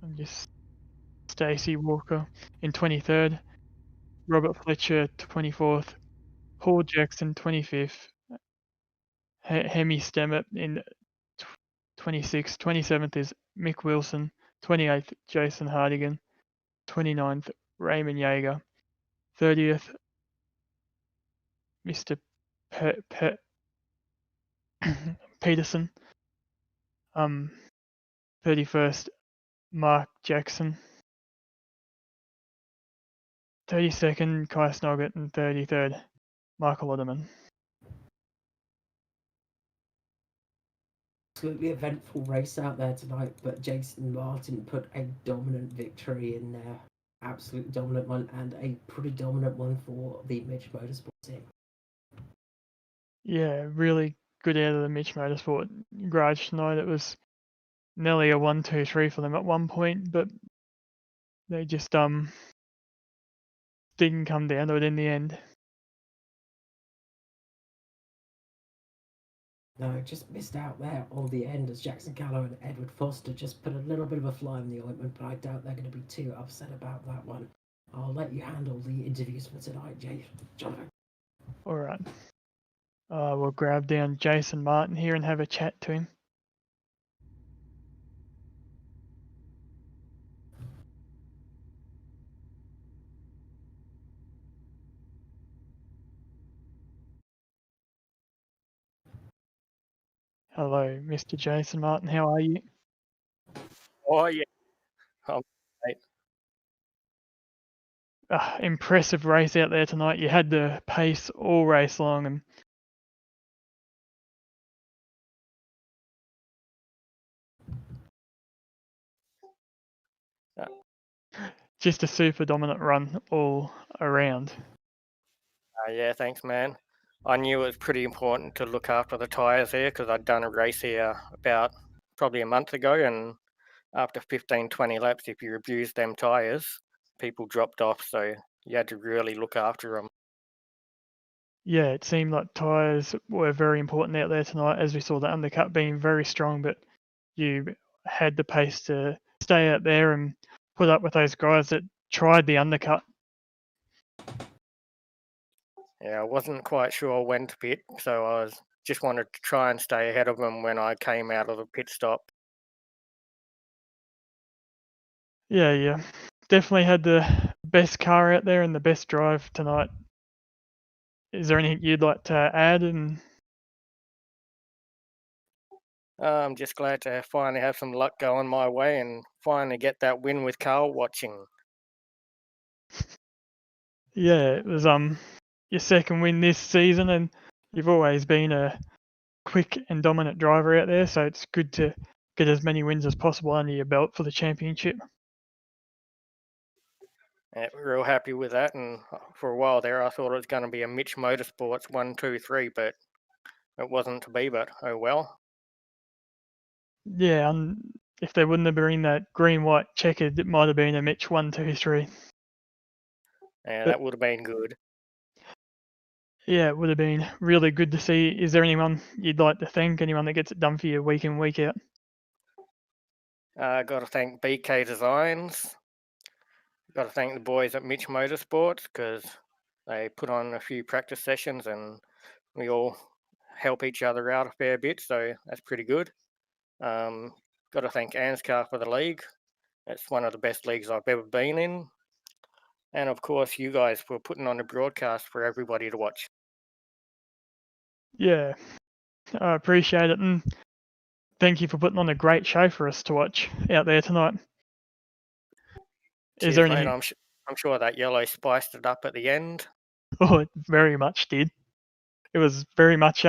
and just Stacey Walker in 23rd, Robert Fletcher 24th, Paul Jackson 25th, Hemi Stemmet in 26th, 27th is Mick Wilson, 28th Jason Hardigan, 29th Raymond Yeager, 30th Mr. Peterson, 31st Mark Jackson, 32nd Kai Snoggett, and 33rd Michael Otterman.
Absolutely eventful race out there tonight, but Jason Martin put a dominant victory in there. Absolutely dominant one, and a pretty dominant one for the Mitch Motorsport team.
Yeah, really good out of the Mitch Motorsport garage tonight. It was nearly a 1-2-3 for them at one point, but they just didn't come down to it in the end.
No, just missed out there on the end as Jackson Gallo and Edward Foster just put a little bit of a fly in the ointment, but I doubt they're going to be too upset about that one. I'll let you handle the interviews for tonight, Jonathan.
All right. We'll grab down Jason Martin here and have a chat to him. Hello, Mr. Jason Martin. How are you?
Oh, yeah. Mate.
Impressive race out there tonight. You had the pace all race long, and just a super dominant run all around.
Yeah, thanks, man. I knew it was pretty important to look after the tyres here because I'd done a race here about probably a month ago, and after 15, 20 laps, if you abused them tyres, people dropped off, so you had to really look after them.
Yeah, it seemed like tyres were very important out there tonight, as we saw the undercut being very strong, but you had the pace to stay out there and put up with those guys that tried the undercut.
Yeah, I wasn't quite sure when to pit, so I just wanted to try and stay ahead of them when I came out of the pit stop.
Yeah. Definitely had the best car out there and the best drive tonight. Is there anything you'd like to add? And
I'm just glad to finally have some luck going my way and finally get that win with Carl watching.
yeah, it was your second win this season, and you've always been a quick and dominant driver out there, so it's good to get as many wins as possible under your belt for the championship.
Yeah, real happy with that, and for a while there I thought it was going to be a Mitch Motorsports 1, 2, 3, but it wasn't to be, but oh well.
Yeah, if they wouldn't have been that green-white checkered, it might have been a Mitch 1, 2, 3.
Yeah,
But
that would have been good.
yeah, it would have been really good to see. Is there anyone you'd like to thank? Anyone that gets it done for you week in, week out?
Got to thank BK Designs. Got to thank the boys at Mitch Motorsports because they put on a few practice sessions and we all help each other out a fair bit, so that's pretty good. Got to thank ANZCAR for the league. It's one of the best leagues I've ever been in. And of course, you guys for putting on a broadcast for everybody to watch.
Yeah, I appreciate it, and thank you for putting on a great show for us to watch out there tonight.
Cheers, mate. I'm sure that yellow spiced it up at the end.
Oh, it very much did. It was very much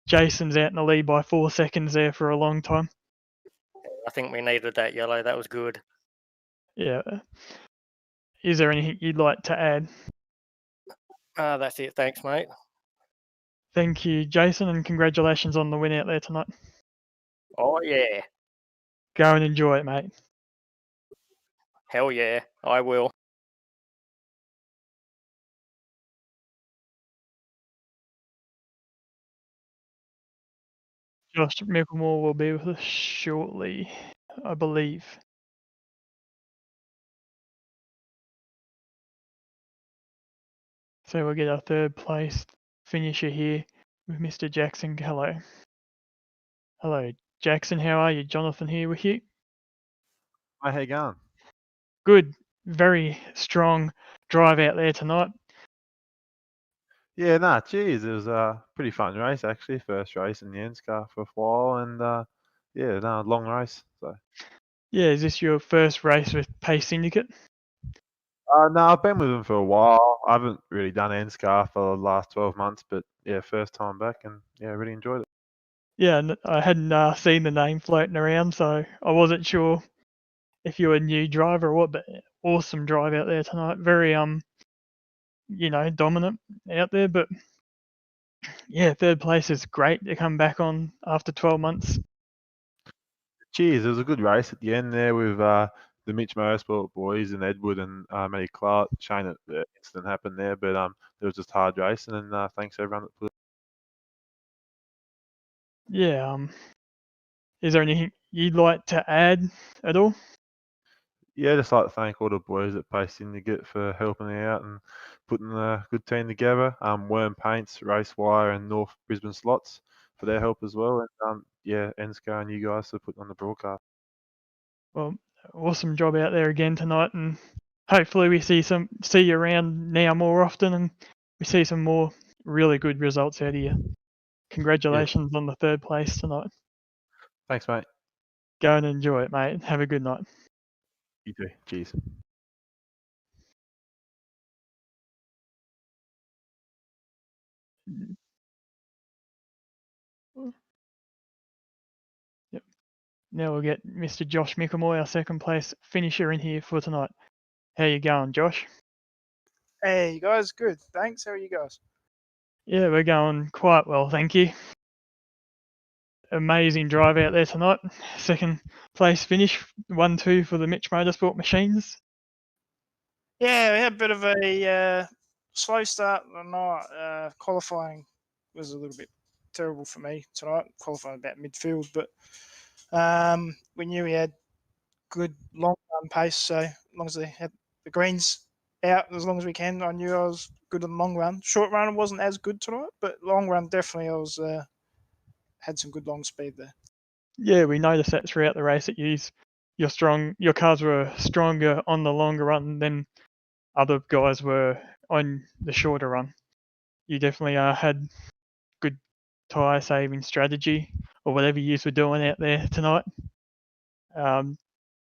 Jason's out in the lead by 4 seconds there for a long time.
I think we needed that yellow. That was good.
Yeah. Is there anything you'd like to add?
That's it. Thanks, mate.
Thank you, Jason, and congratulations on the win out there tonight.
Oh, yeah.
Go and enjoy it, mate.
Hell yeah. I will.
Josh Micklemore will be with us shortly, I believe. So we'll get our third place finisher here with Mr. Jackson. Hello. Hello, Jackson. How are you? Jonathan here with you.
Hi, how you going?
Good. Very strong drive out there tonight.
Yeah, nah, cheers. It was a pretty fun race actually. First race in the ANZCAR for a while, and yeah, no, long race. So
Yeah, is this your first race with Pace Syndicate?
no, I've been with them for a while. I haven't really done ANZCAR for the last 12 months, but yeah, first time back, and yeah, really enjoyed it.
Yeah, I hadn't seen the name floating around, so I wasn't sure if you were a new driver or what. But awesome drive out there tonight. Very dominant out there. But yeah, third place is great to come back on after 12 months.
Cheers. It was a good race at the end there with the Mitch Motorsport boys and Edward and Matty Clark. Shame that the incident happened there, but it was just hard racing, and thanks everyone that put.
Yeah. Is there anything you'd like to add at all?
Yeah, just like to thank all the boys at Pace Syndicate for helping me out and putting a good team together. Worm Paints, Race Wire, and North Brisbane Slots for their help as well. And yeah, ANZCAR and you guys for putting on the broadcast.
Well, awesome job out there again tonight, and hopefully we see you around now more often, and we see some more really good results out of you. Congratulations on the third place tonight.
Thanks, mate.
Go and enjoy it, mate. Have a good night.
You too. Cheers.
Yep. Now we'll get Mr. Josh Mickelmoy, our second place finisher, in here for tonight. How you going, Josh?
Hey, you guys, good. Thanks. How are you guys?
Yeah, we're going quite well, thank you. Amazing drive out there tonight. Second place finish, 1-2 for the Mitch Motorsport machines.
Yeah, we had a bit of a slow start tonight. Qualifying was a little bit terrible for me tonight. Qualifying about midfield, but we knew we had good long run pace. So as long as they had the greens out as long as we can, I knew I was good in the long run. Short run wasn't as good tonight, but long run definitely I was had some good long speed there.
Yeah, we noticed that throughout the race that your cars were stronger on the longer run than other guys were on the shorter run. You definitely had good tyre saving strategy or whatever you were doing out there tonight.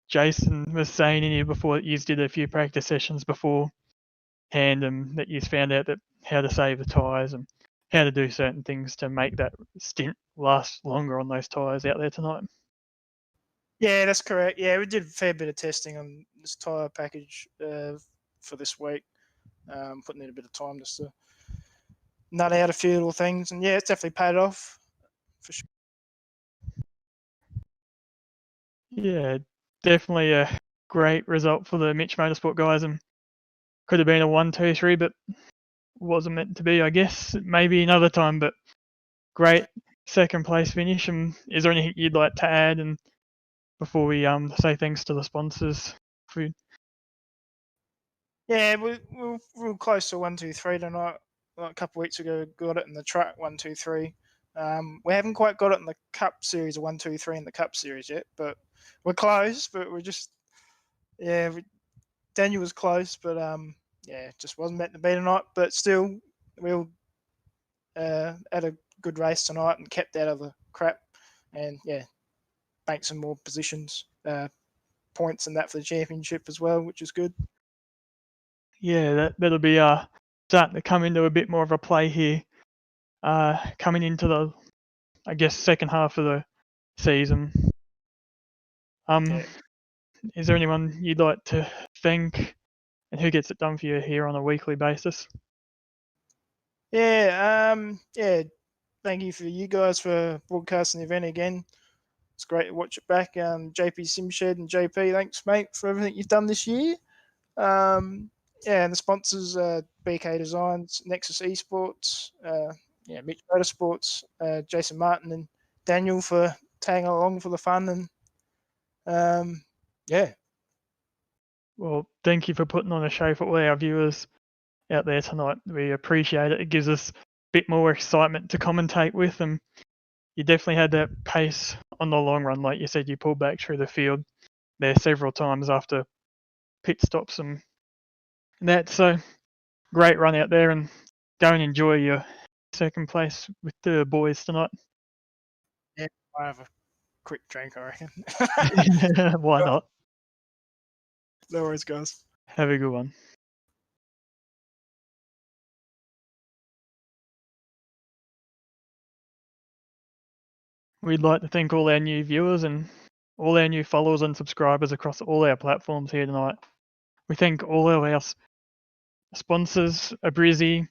Jason was saying in here before that you did a few practice sessions beforehand and that you found out that how to save the tyres and how to do certain things to make that stint last longer on those tyres out there tonight.
Yeah, that's correct. Yeah, we did a fair bit of testing on this tyre package for this week, putting in a bit of time just to nut out a few little things. And yeah, it's definitely paid off for sure.
Yeah, definitely a great result for the Mitch Motorsport guys, and could have been a 1-2-3, but wasn't meant to be, I guess. Maybe another time, but great second place finish. And is there anything you'd like to add? And before we say thanks to the sponsors, food.
Yeah, we were close to 1-2-3 tonight. Like a couple of weeks ago, got it in the truck 1-2-3. We haven't quite got it in the Cup Series or 1-2-3 in the Cup Series yet, but we're close. But we're just Daniel was close, but yeah, just wasn't meant to be tonight. But still, we'll had a good race tonight and kept out of the crap, and yeah, banked some more positions, points, and that for the championship as well, which is good.
Yeah, that'll be starting to come into a bit more of a play here. Coming into the, I guess, second half of the season.
Yeah.
Is there anyone you'd like to thank, and who gets it done for you here on a weekly basis?
Yeah. Thank you for you guys for broadcasting the event again. It's great to watch it back. JP Simshed and JP, thanks, mate, for everything you've done this year. And the sponsors, BK Designs, Nexus Esports, Mitch Motorsports, Jason Martin and Daniel for tagging along for the fun. And yeah.
Well, thank you for putting on a show for all our viewers out there tonight. We appreciate it. It gives us a bit more excitement to commentate with, and you definitely had that pace on the long run. Like you said, you pulled back through the field there several times after pit stops and that. So great run out there, and go and enjoy your second place with the boys tonight.
Yeah, I have a quick drink, I reckon.
Why not?
No worries, guys.
Have a good one. We'd like to thank all our new viewers and all our new followers and subscribers across all our platforms here tonight. We thank all of our sponsors, Abrizi,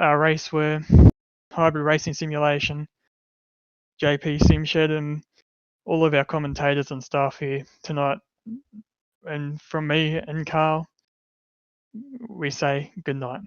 Raceware, Hybrid Racing Simulation, JP Simshed, and all of our commentators and staff here tonight. And from me and Carl, we say good night.